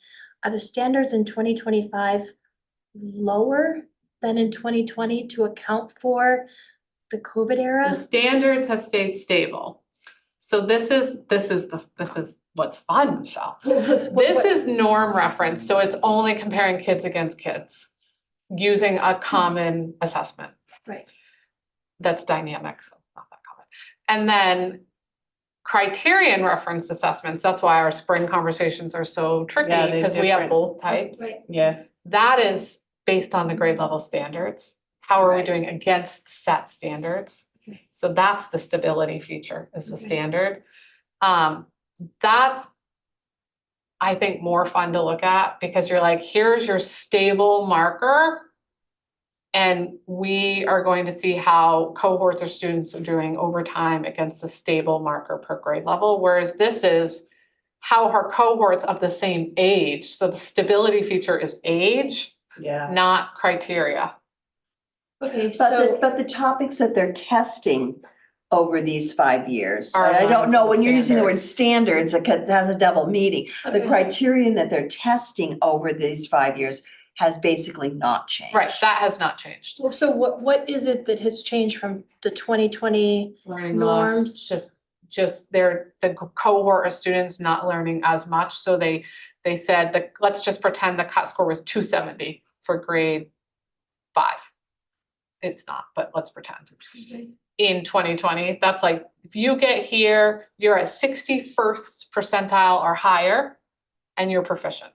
are the standards in 2025 lower than in 2020 to account for the COVID The era? standards have stayed stable. So this is what's fun, Michelle. This is norm reference, so it's only comparing kids against kids using a common assessment Right. that's dynamic, so not that common. And then criterion referenced assessments, that's why our spring conversations are so tricky, Yeah, they're because we have different. both types. Right. Yeah, That is based on the grade level standards. How are we Right. doing against set standards? So that's the stability feature, is the Okay. standard. That's, I think, more fun to look at, because you're like, here's your stable marker. And we are going to see how cohorts of students are doing over time against a stable marker per grade level. Whereas this is how are cohorts of the same age. So the stability feature is age, yeah. not criteria. Okay, so. But the topics that they're testing over these 5 years, Are and I aligned don't to know, the when you're using the word standards. standards, that has a double meaning. The Okay. criterion that they're testing over these 5 years has basically not changed. Right, that has not changed. Well, so what is it that has changed from the 2020? Learning Norms. loss, just the cohort of students not learning as much. So they said that, let's just pretend the cut score was 270 for grade 5. It's not, but let's pretend. In 2020, that's like, if you get here, you're at 61st percentile or higher, and you're proficient.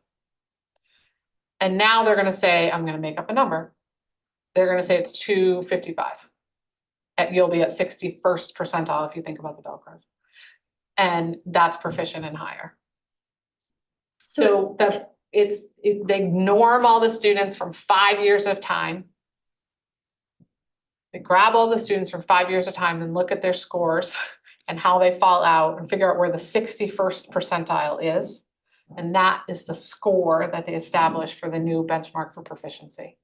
And now they're gonna say, I'm gonna make up a number. They're gonna say it's 255. And you'll be at 61st percentile if you think about the bell curve. And that's proficient and higher. So they norm all the students from 5 years of time. They grab all the students from 5 years of time and look at their scores and how they fall out and figure out where the 61st percentile is. And that is the score that they establish for the new benchmark for proficiency.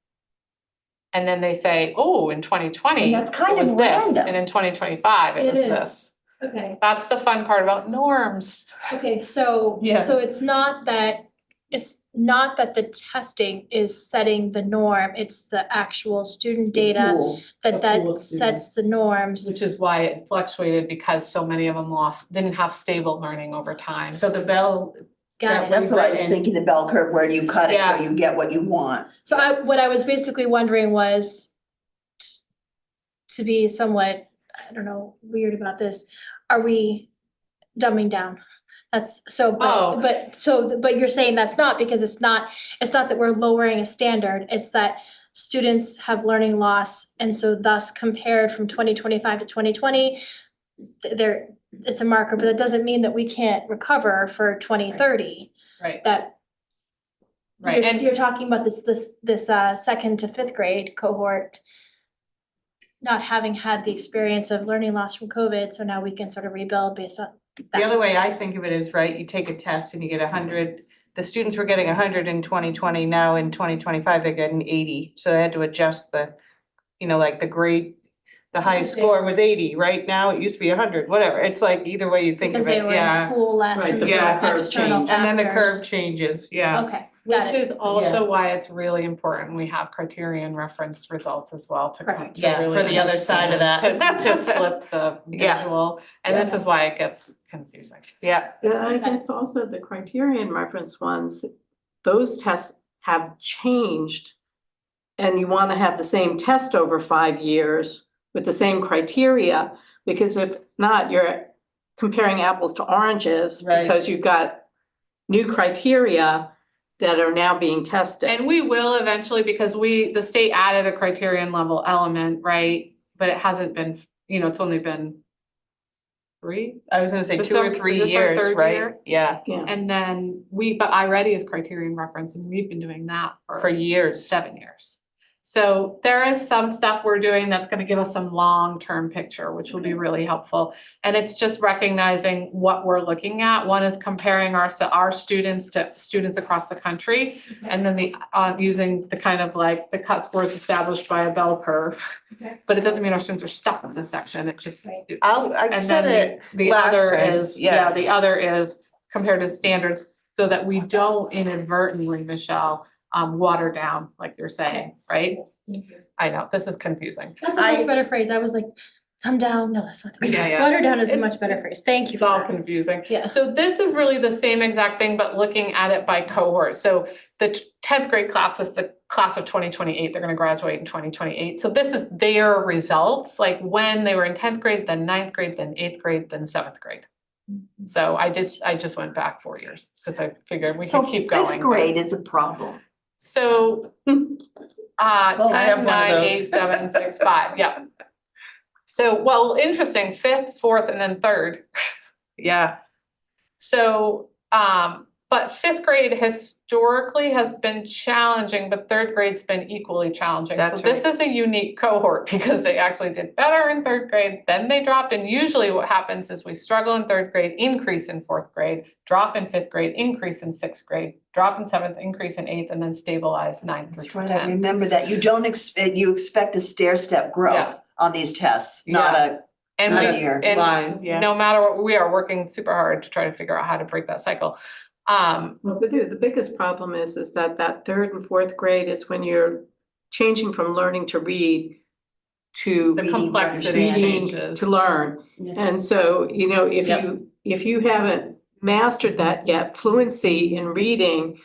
And then they say, oh, in 2020, And that's kind it was of this, random. and in 2025, it It was is. this. Okay, That's the fun part about norms. okay, so, Yeah. so it's not that the testing is setting the norm, it's the actual student data Cool. The pool of that sets the norms. Which is why it fluctuated, because so many of them didn't have stable learning over time. So the bell, Got it. That's what I was Rewritten. thinking, the bell curve, where you cut it so Yeah. you get what you want. So what I was basically wondering was to be somewhat, I don't know, weird about this, are we dumbing down? That's so, Oh. but you're saying that's not, because it's not that we're lowering a standard, it's that students have learning loss, and so thus compared from 2025 to 2020, it's a marker, but that doesn't mean that we can't recover for 2030, Right, that right, You're, and you're talking about this second to fifth grade cohort not having had the experience of learning loss from COVID, so now we can sort of rebuild based on the that. other way I think of it is, right, you take a test and you get 100, the students were getting 100 in 2020, now in 2025, they're getting 80. So they had to adjust the, like the grade, the highest Okay. score was 80, right? Now it used to be 100, whatever. It's like either way you think Because of they it, were in yeah. school less Right, and the so bell curve external changed. And then the curve factors. changes, yeah. Okay, got which it. is also why it's really important we have criterion referenced results as well to Perfect. to Yeah, really for the other side of understand, that. to flip the Yeah. visual, and this is why it gets confusing. Yeah, Yeah, I guess also the criterion reference ones, those tests have changed. And you want to have the same test over 5 years with the same criteria, because if not, you're comparing apples to oranges. Right. Because you've got new criteria that are now being tested. And we will eventually, because the state added a criterion level element, right? But it hasn't been, it's only been 3. I was gonna say This 2 or is- 3 is this our years, third right? year? Yeah, Yeah, And then but iReady is criterion reference, and we've been doing that for for years. 7 years. So there is some stuff we're doing that's gonna give us some long-term picture, which will be really helpful. And it's just recognizing what we're looking at. One is comparing our students to students across the country. And then using the kind of like the cut scores established by a bell curve. Okay. But it doesn't mean our students are stuck in this section, it just. Right. I And said then it the last other time, is, yeah. the other is compared to standards, so that we don't inadvertently, Michelle, water down, like you're saying, right? I know, this is confusing. That's a much better phrase. I was like, come down, no, that's not the Yeah, yeah. water down is a It's- much better phrase. Thank you It's for all that. confusing. Yeah. So this is really the same exact thing, but looking at it by cohort. So the 10th grade class is the class of 2028. They're gonna graduate in 2028. So this is their results, like when they were in 10th grade, then 9th grade, then 8th grade, then 7th grade. So I just went back 4 years, because I figured we So could keep going. fifth but- grade is a problem. So, I have 10, one of 9, those. 8, 7, 6, 5, yeah. So, well, interesting, 5th, 4th, and then 3rd. Yeah, So, but 5th grade historically has been challenging, but 3rd grade's been equally challenging. That's So this is a unique cohort because they actually did better in 3rd grade, then they dropped. And usually what happens is we struggle in 3rd grade, increase in 4th grade, drop in 5th grade, increase in 6th grade, drop in 7th, increase in 8th, and then stabilize 9th That's through right, I 10. remember that. You don't you expect a stair-step Yeah. growth on these tests, not a And not we, a year. and Line, yeah. no matter what, we are working super hard to try to figure out how to break that cycle. well, but the biggest problem is that 3rd and 4th grade is when you're changing from learning to read to The Reading to complexity understand. reading changes. to learn. And so, if you haven't mastered that yet, fluency in reading,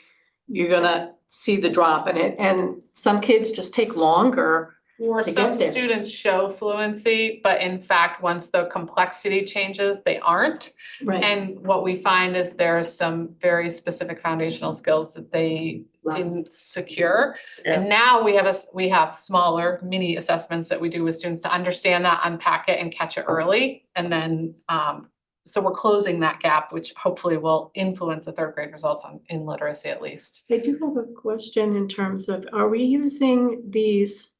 you're gonna see the drop in it, and some kids just take longer. Or to some get there. students show fluency, but in fact, once the complexity changes, they aren't. Right. And what we find is there's some very specific foundational skills that they didn't secure. And now we have smaller mini assessments that we do with students to understand that, unpack it and catch it early. And then, so we're closing that gap, which hopefully will influence the third grade results in literacy at least. I do have a question in terms of, are we using these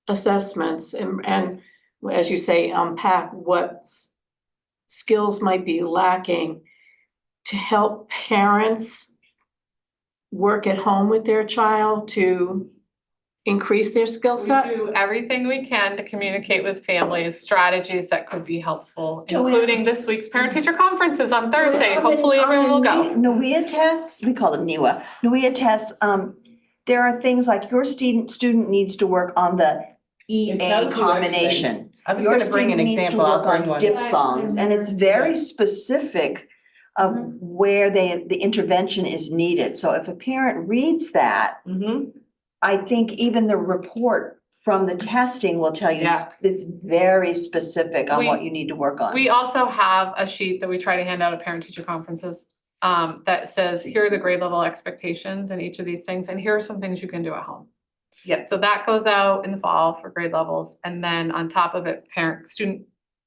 assessments and as you say, unpack what skills might be lacking to help parents work at home with their child to increase their skill We set? do everything we can to communicate with families, strategies that could be helpful, Joanne. including this week's parent-teacher conferences on Thursday. Hopefully everyone will go. NUIA tests, we call them NUA, NUIA tests, there are things like your student needs to work on the It tells EA you combination. I was Your gonna bring an student needs to example, I'll work on bring one. diphthongs, and it's very specific of where the intervention is needed. So if a parent reads that, Mhm. I think even the report from the testing will tell you Yeah. it's very specific on what you need to work on. We also have a sheet that we try to hand out at parent-teacher conferences that says, here are the grade level expectations in each of these things, and here are some things you can do at home. Yep. So that goes out in the fall for grade levels, and then on top of it,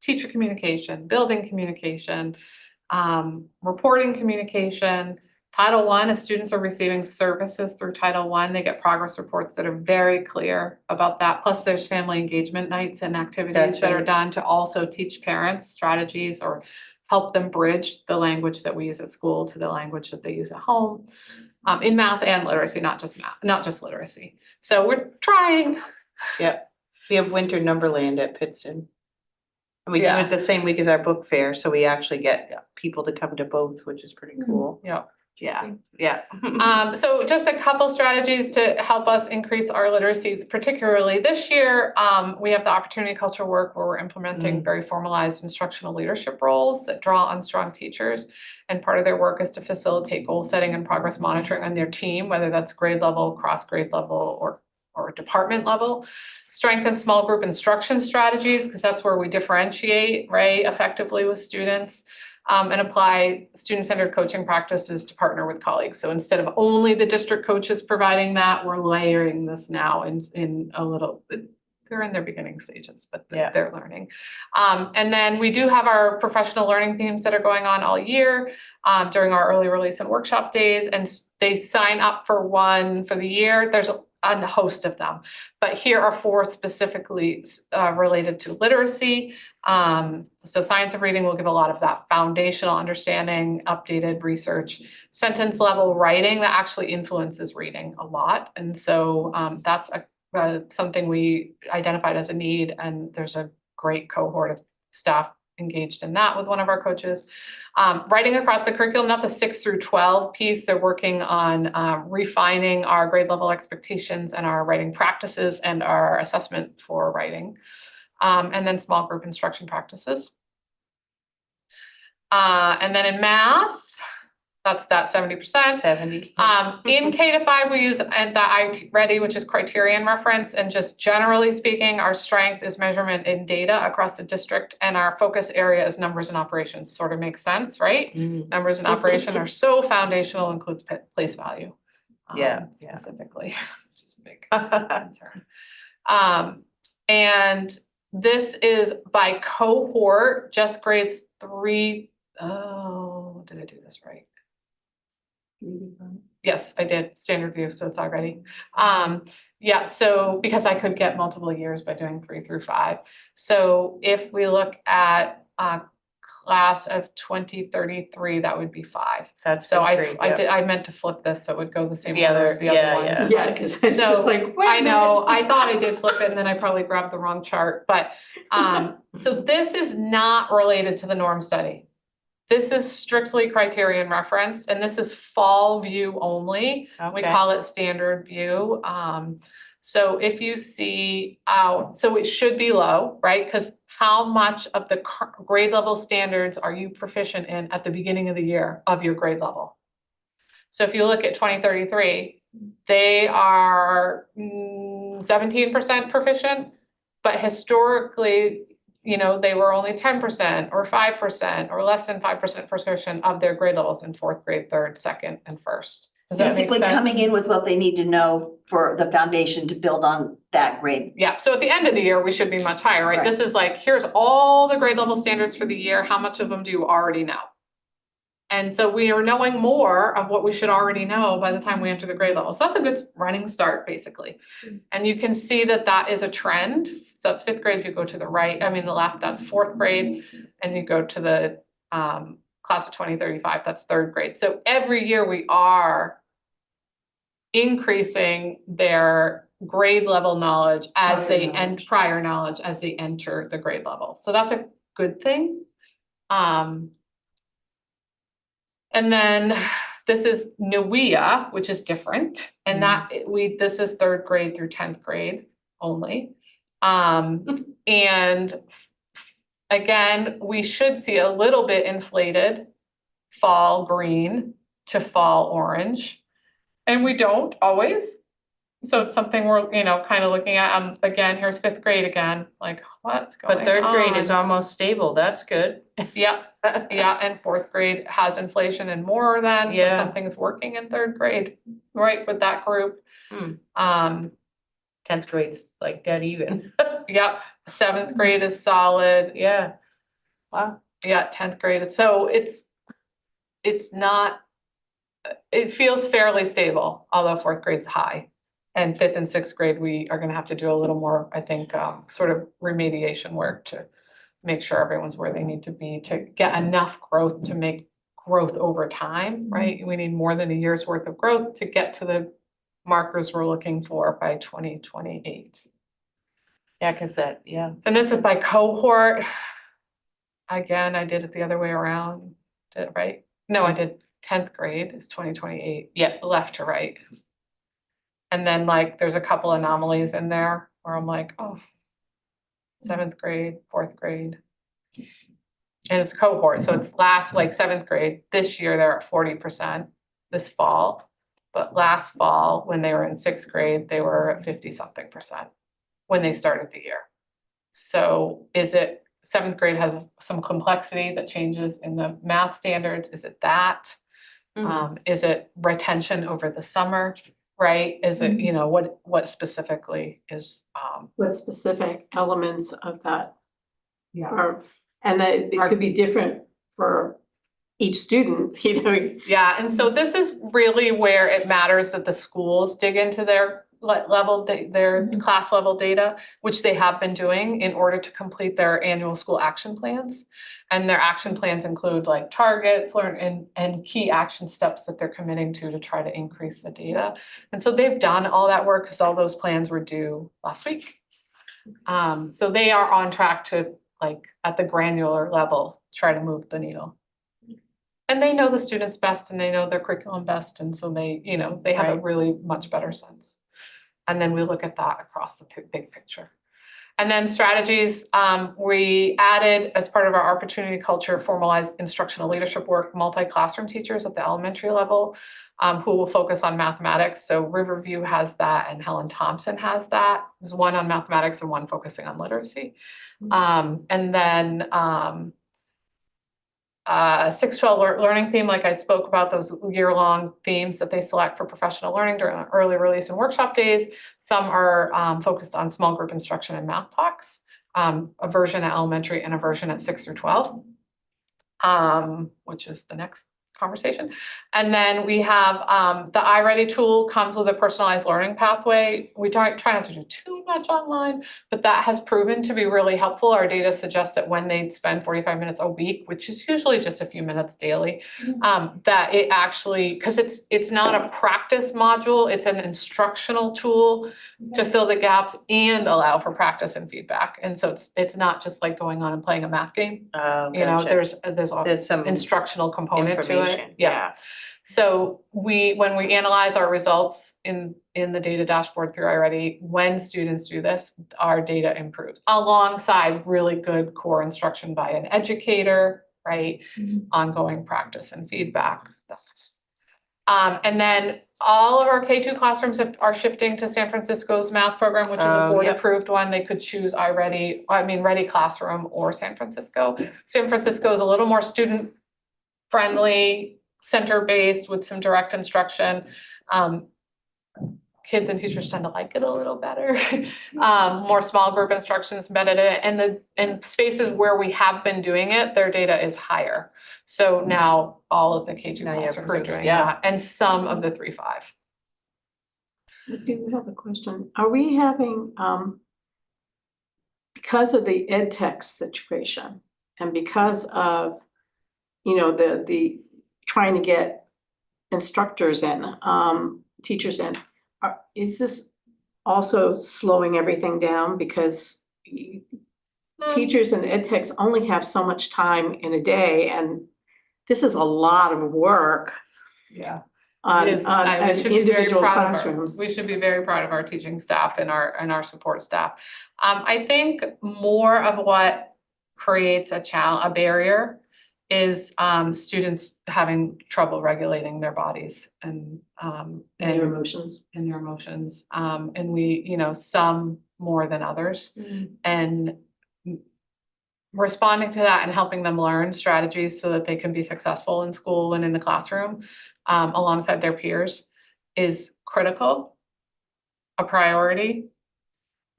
teacher communication, building communication, reporting communication. Title I, if students are receiving services through Title I, they get progress reports that are very clear about that. Plus there's family engagement nights and activities That's that are right. done to also teach parents strategies or help them bridge the language that we use at school to the language that they use at home. In math and literacy, not just math, not just literacy. So we're trying. Yep. We have Winter Numberland at Pittston. And we do Yeah. it the same week as our book fair, so we actually get people to come to both, which is pretty cool. Yeah. Yeah. So just a couple strategies to help us increase our literacy, particularly this year. We have the opportunity culture work where we're implementing very formalized instructional leadership roles that draw on strong teachers. And part of their work is to facilitate goal setting and progress monitoring on their team, whether that's grade level, cross grade level, or department level. Strengthen small group instruction strategies, because that's where we differentiate, right, effectively with students. And apply student-centered coaching practices to partner with colleagues. So instead of only the district coaches providing that, we're layering this now in a little, they're in their beginning stages, but they're learning. And then we do have our professional learning themes that are going on all year during our early release and workshop days, and they sign up for one for the year. There's a host of them, but here are 4 specifically related to literacy. So science of reading will give a lot of that foundational understanding, updated research, sentence level writing that actually influences reading a lot. And so that's something we identified as a need, and there's a great cohort of staff engaged in that with one of our coaches. Writing across the curriculum, that's a 6 through 12 piece. They're working on refining our grade level expectations and our writing practices and our assessment for writing. And then small group instruction practices. And then in math, that's that 70%. 70. In K-5, we use the IT Ready, which is criterion reference, and just generally speaking, our strength is measurement in data across the district, and our focus area is numbers and operations. Sort of makes sense, right? Numbers and operation are so foundational, includes place value. Specifically, which is a big concern. And this is by cohort, just grades 3. Oh, did I do this right? Yes, I did standard view, so it's already. Yeah, so because I could get multiple years by doing 3 through 5. So if we look at class of 2033, that would be 5. That's So great. I meant to flip this so it would go the same The order other- as the other yeah, ones. Yeah, because it's just So, like, wait a I know, minute. I thought I did flip it and then I probably grabbed the wrong chart, but so this is not related to the norm study. This is strictly criterion reference, and this is fall view only. We Okay. call it standard view. So if you see so it should be low, right? Because how much of the grade level standards are you proficient in at the beginning of the year of your grade level? So if you look at 2033, They are 17% proficient, but historically, you know, they were only 10% or 5% or less than 5% proficient of their grade levels in fourth grade, third, second, and first. Does that make Basically sense? coming in with what they need to know for the foundation to build on that grade. Yeah, so at the end of the year, we should be much higher, right? Right. This is like, here's all the grade level standards for the year. How much of them do you already know? And so we are knowing more of what we should already know by the time we enter the grade level. So that's a good running start, basically. And you can see that that is a trend. So that's fifth grade, if you go to the right, I mean, the left, that's fourth grade. And you go to the class of 2035, that's third grade. So every year we are increasing their grade level knowledge as prior knowledge as they enter the grade level. So that's a good thing. And then this is NUIA, which is different, and this is third grade through 10th grade only. And again, we should see a little bit inflated fall green to fall orange. And we don't always. So it's something we're, you know, kind of looking at. Again, here's fifth grade again, like what's going on? But third grade is almost stable, that's good. Yeah, yeah, and fourth grade has inflation and more than, so Yeah. something's working in third grade, right, with that group. 10th grade's like dead even. Yep, seventh grade is solid, Yeah. Wow. yeah, 10th grade is, so it's not, it feels fairly stable, although fourth grade's high. And fifth and sixth grade, we are gonna have to do a little more, I think, sort of remediation work to make sure everyone's where they need to be to get enough growth to make growth over time, right? We need more than a year's worth of growth to get to the markers we're looking for by 2028. Yeah, cause that, yeah. And this is by cohort. Again, I did it the other way around. Did it right? No, I did 10th grade is 2028. Yeah. Left to right. And then like, there's a couple anomalies in there where I'm like, oh, seventh grade, fourth grade. And it's cohort, so it's last like seventh grade. This year, they're at 40% this fall. But last fall, when they were in sixth grade, they were at 50-something% when they started the year. So is it, seventh grade has some complexity that changes in the math standards? Is it that? Is it retention over the summer, right? Is it, you know, what specifically is, What specific elements of that Yeah. are, and that it could be different for each student, you know. yeah, and so this is really where it matters that the schools dig into their level, their class level data, which they have been doing in order to complete their annual school action plans. And their action plans include like targets, and key action steps that they're committing to try to increase the data. And so they've done all that work because all those plans were due last week. So they are on track to, like, at the granular level, try to move the needle. And they know the students best and they know their curriculum best, and so they, you know, they have a Right. really much better sense. And then we look at that across the big picture. And then strategies, we added as part of our opportunity culture, formalized instructional leadership work, multi-classroom teachers at the elementary level, who will focus on mathematics. So Riverview has that and Helen Thompson has that. There's one on mathematics and one focusing on literacy. And then 6-12 learning theme, like I spoke about, those year-long themes that they select for professional learning during early release and workshop days. Some are focused on small group instruction and math talks, a version at elementary and a version at 6 through 12, which is the next conversation. And then we have the iReady tool comes with a personalized learning pathway. We try not to do too much online, but that has proven to be really helpful. Our data suggests that when they spend 45 minutes a week, which is usually just a few minutes daily, that it actually, because it's not a practice module, it's an instructional tool to fill the gaps and allow for practice and feedback. And so it's not just like going on and playing a math game. You know, there's some instructional component to it. information, yeah. So when we analyze our results in the data dashboard through iReady, when students do this, our data improves alongside really good core instruction by an educator, right? Ongoing practice and feedback. And then all of our K2 classrooms are shifting to San Francisco's math program, which is a Oh, board yep. approved one. They could choose Ready Classroom or San Francisco. San Francisco is a little more student friendly, center based with some direct instruction. Kids and teachers tend to like it a little better. More small group instructions embedded in it, and in spaces where we have been doing it, their data is higher. So now all of the K2 Now you have classrooms are proof, doing yeah. that, and some of the 3-5. I do have a question. Are we having, because of the ed tech situation and because of, the trying to get instructors in, teachers in, is this also slowing everything down? Because teachers and ed techs only have so much time in a day, and this is a lot of work Yeah. on We should be very individual proud of our- classrooms. We should be very proud of our teaching staff and our support staff. I think more of what creates a barrier is students having trouble regulating their bodies and And their emotions. and their emotions. And we, some more than others. And responding to that and helping them learn strategies so that they can be successful in school and in the classroom alongside their peers is critical, a priority,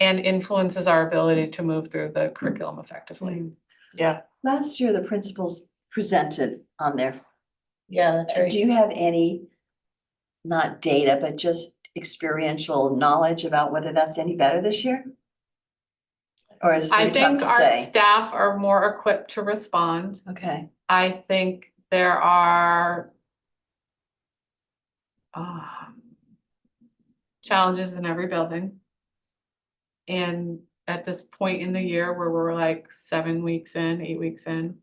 and influences our ability to move through the curriculum effectively. Yeah, Last year, the principals presented on their, yeah, that's do you have any, not data, but just experiential knowledge about whether that's any better this year? Or is it I too tough think to our say? staff are more equipped to respond. Okay, I think there are challenges in every building. And at this point in the year where we're like 7 weeks in, 8 weeks in,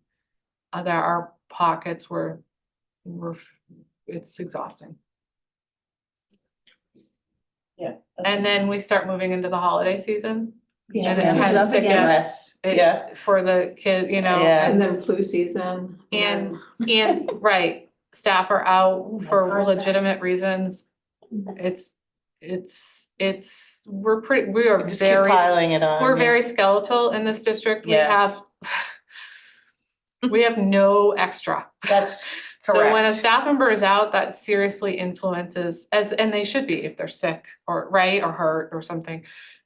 there are pockets where it's exhausting. Yeah. And then we start moving into the holiday season. Yeah, And it ramps it tends up to again. get Less, it- yeah. for the kid, Yeah. And then flu season. And right, staff are out for Cars back. legitimate reasons. We are Just keep very, piling it on. we're yeah. very skeletal in this district. Yes. We have no extra. That's So when a correct. staff member is out, that seriously influences, and they should be if they're sick or hurt or something.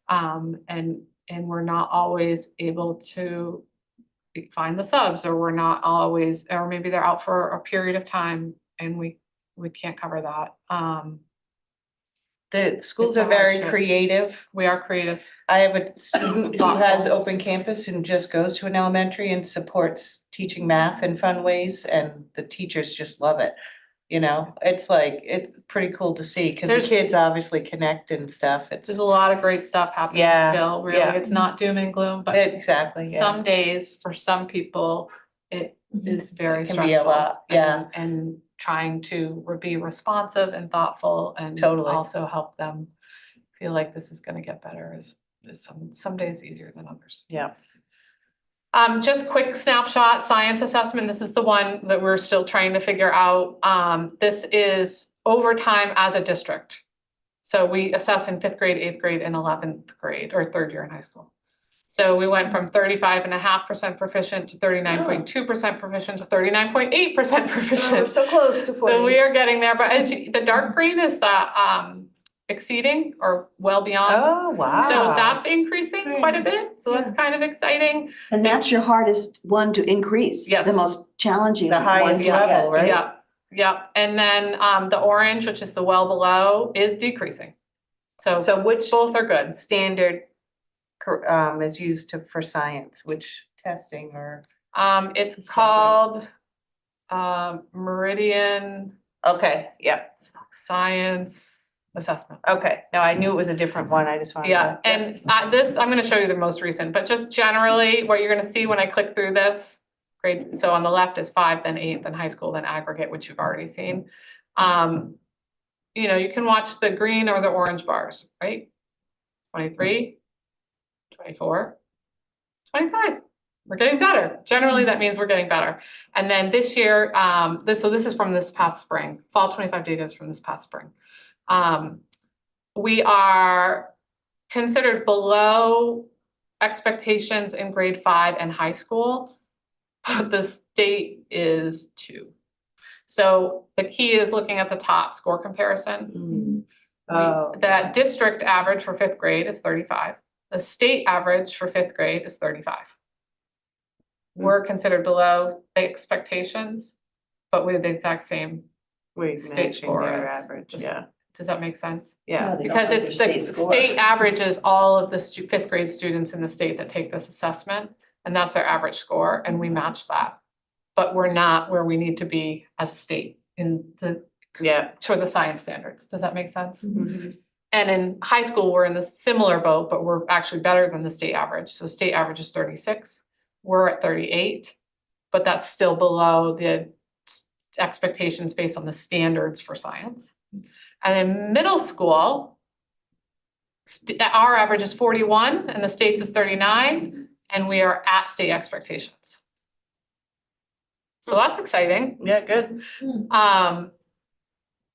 And we're not always able to find the subs, or we're not always, or maybe they're out for a period of time and we can't cover that. The schools It's a are very hardship. creative. We are creative. I have a student who has Thoughtful. open campus and just goes to an elementary and supports teaching math in fun ways, and the teachers just love it. It's like, it's pretty cool to see, because the There's- kids obviously connect and stuff. It's There's a lot of great stuff happening Yeah, still, really. yeah. It's not doom and gloom, but exactly, yeah. some days for some people, it is very It can be a stressful. lot, yeah. And trying to be responsive and thoughtful and Totally. also help them feel like this is gonna get better is some days easier than others. Yeah. Just quick snapshot, science assessment. This is the one that we're still trying to figure out. This is overtime as a district. So we assess in 5th grade, 8th grade, and 11th grade, or 3rd year in high school. So we went from 35.5% proficient to 39.2% proficient to 39.8% proficient. So close to 40. So we are getting there, but the dark green is the exceeding or well beyond. Oh, wow. So that's increasing quite a bit, so that's kind of exciting. and that's your hardest one to increase. Yes. The most challenging The one highest to get. level, right? Yeah, and then the orange, which is the well below, is decreasing. So which both are good. standard is used for science, which testing or? It's called Meridian Okay, yeah, Science Assessment. okay. No, I knew it was a different one. I just wanted to. Yeah, and this, I'm gonna show you the most recent, but just generally, what you're gonna see when I click through this, grade, so on the left is 5, then 8, then high school, then aggregate, which you've already seen. You can watch the green or the orange bars, right? 23, 24, 25. we're getting better. Generally, that means we're getting better. And then this year, this is from this past spring, fall 25 data is from this past spring. We are considered below expectations in grade 5 and high school, but the state is 2. So the key is looking at the top score comparison. That district average for 5th grade is 35. The state average for 5th grade is 35. We're considered below expectations, but we have the exact same state score as average, this. yeah, Does that make sense? yeah. They don't Because like it's their the score. state averages all of the 5th grade students in the state that take this assessment, and that's our average score, and we match that. But we're not where we need to be as a state in the, Yeah. to the science standards. Does that make sense? Mhm. And in high school, we're in the similar boat, but we're actually better than the state average. So the state average is 36. We're at 38, but that's still below the expectations based on the standards for science. And in middle school, our average is 41 and the state's is 39, and we are at state expectations. So that's exciting. Yeah, good.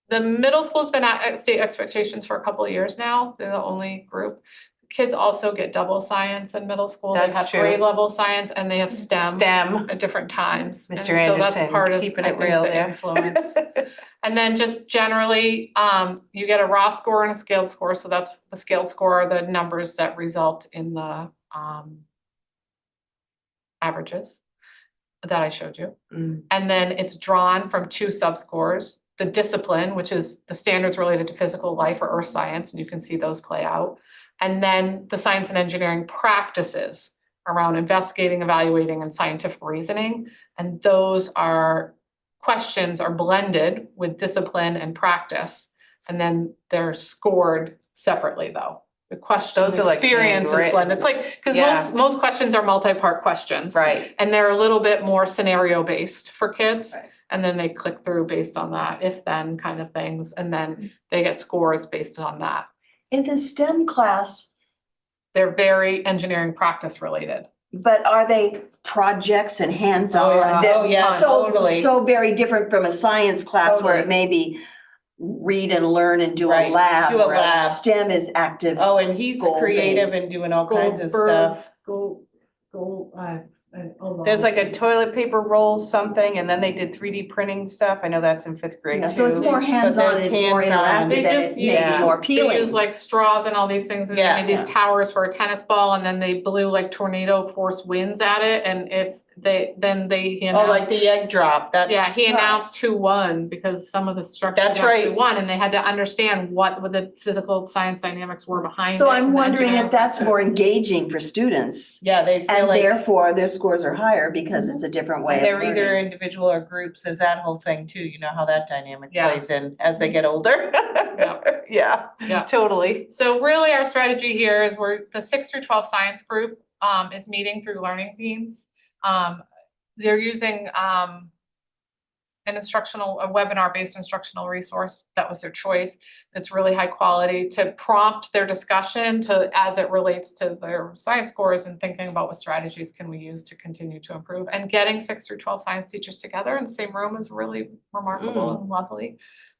The middle school's been at state expectations for a couple of years now. They're the only group. Kids also get double science in middle school. They That's have true. grade level science and they have STEM STEM, at different times. Mr. And so that's Anderson, part of, keeping I it think, real the there. influence. And then just generally, you get a raw score and a scaled score. So that's the scaled score are the numbers that result in the averages that I showed you. Mm. And then it's drawn from 2 subscores, the discipline, which is the standards related to physical life or earth science, and you can see those play out. And then the science and engineering practices around investigating, evaluating, and scientific reasoning. And those questions are blended with discipline and practice. And then they're scored separately though. The question Those are like experience is handwritten. blended. It's like, because Yeah. most questions are multi-part questions. Right. And they're a little bit more scenario based for kids. Right. And then they click through based on that, if then kind of things. And then they get scores based on that. In the STEM class, They're very engineering practice related. but are they projects and hands-on? Oh, yeah. They're Oh, yeah, so- totally. So very different from a science class where it Totally. may be read and learn and do a Right, lab. do a whereas lab. STEM is active. Oh, and he's creative Goal-based. and doing all kinds of stuff. There's like a toilet paper roll something, and then they did 3D printing stuff. I know that's in 5th grade Yeah, too. so it's more But hands-on, there's it's more hands-on. interactive, They and just it use- may be more They use appealing. like straws and all these things and Yeah. they made these towers for a tennis ball and then they blew like tornado force winds at it. And if he Oh, like announced. the egg drop, that's. Yeah, he announced who won because some of the structures That's actually right. won and they had to understand what the physical science dynamics were behind it. So I'm and the wondering engineering if that's more process. engaging for students. Yeah, they feel And like, therefore, their scores are higher because it's a different way and of they're either learning. individual or groups, is that whole thing too, you know how that dynamic Yeah. plays in as they get older. Yeah. Yeah, Yeah. totally. So really our strategy here is the 6 through 12 science group is meeting through learning themes. They're using a webinar-based instructional resource. That was their choice. It's really high quality to prompt their discussion as it relates to their science scores and thinking about what strategies can we use to continue to improve. And getting 6 through 12 science teachers together in the same room is really remarkable and lovely.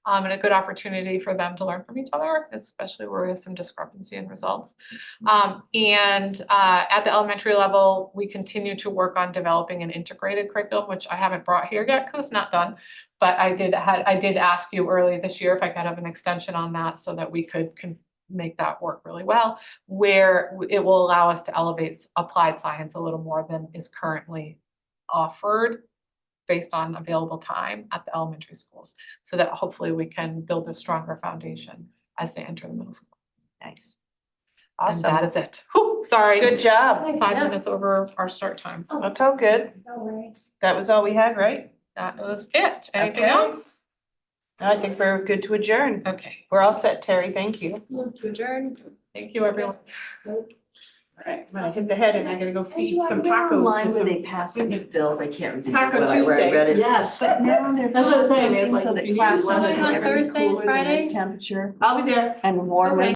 And a good opportunity for them to learn from each other, especially where we have some discrepancy in results. And at the elementary level, we continue to work on developing an integrated curriculum, which I haven't brought here yet because it's not done. But I did ask you early this year if I could have an extension on that so that we could make that work really well, where it will allow us to elevate applied science a little more than is currently offered based on available time at the elementary schools, so that hopefully we can build a stronger foundation as they enter the middle school. Nice. And Awesome. that is it. Whew, sorry. Good job. 5 minutes over our start time. That's all good. No worries. That was all we had, right? That was it. Anything Okay. else? I think we're good to adjourn. Okay, We're all set, Terry. Thank you. Move to adjourn. thank you, everyone. All right, I'm gonna hit the head and I'm gonna go feed Angela, some where tacos. online to where some they pass these students. bills, I can't remember. Taco but I Tuesday. read it. Yes. But now they're. That's what I'm saying, it's something like So if that you need classrooms something are on gonna be Thursday and cooler than this Friday? temperature I'll be there. and warmer. Okay.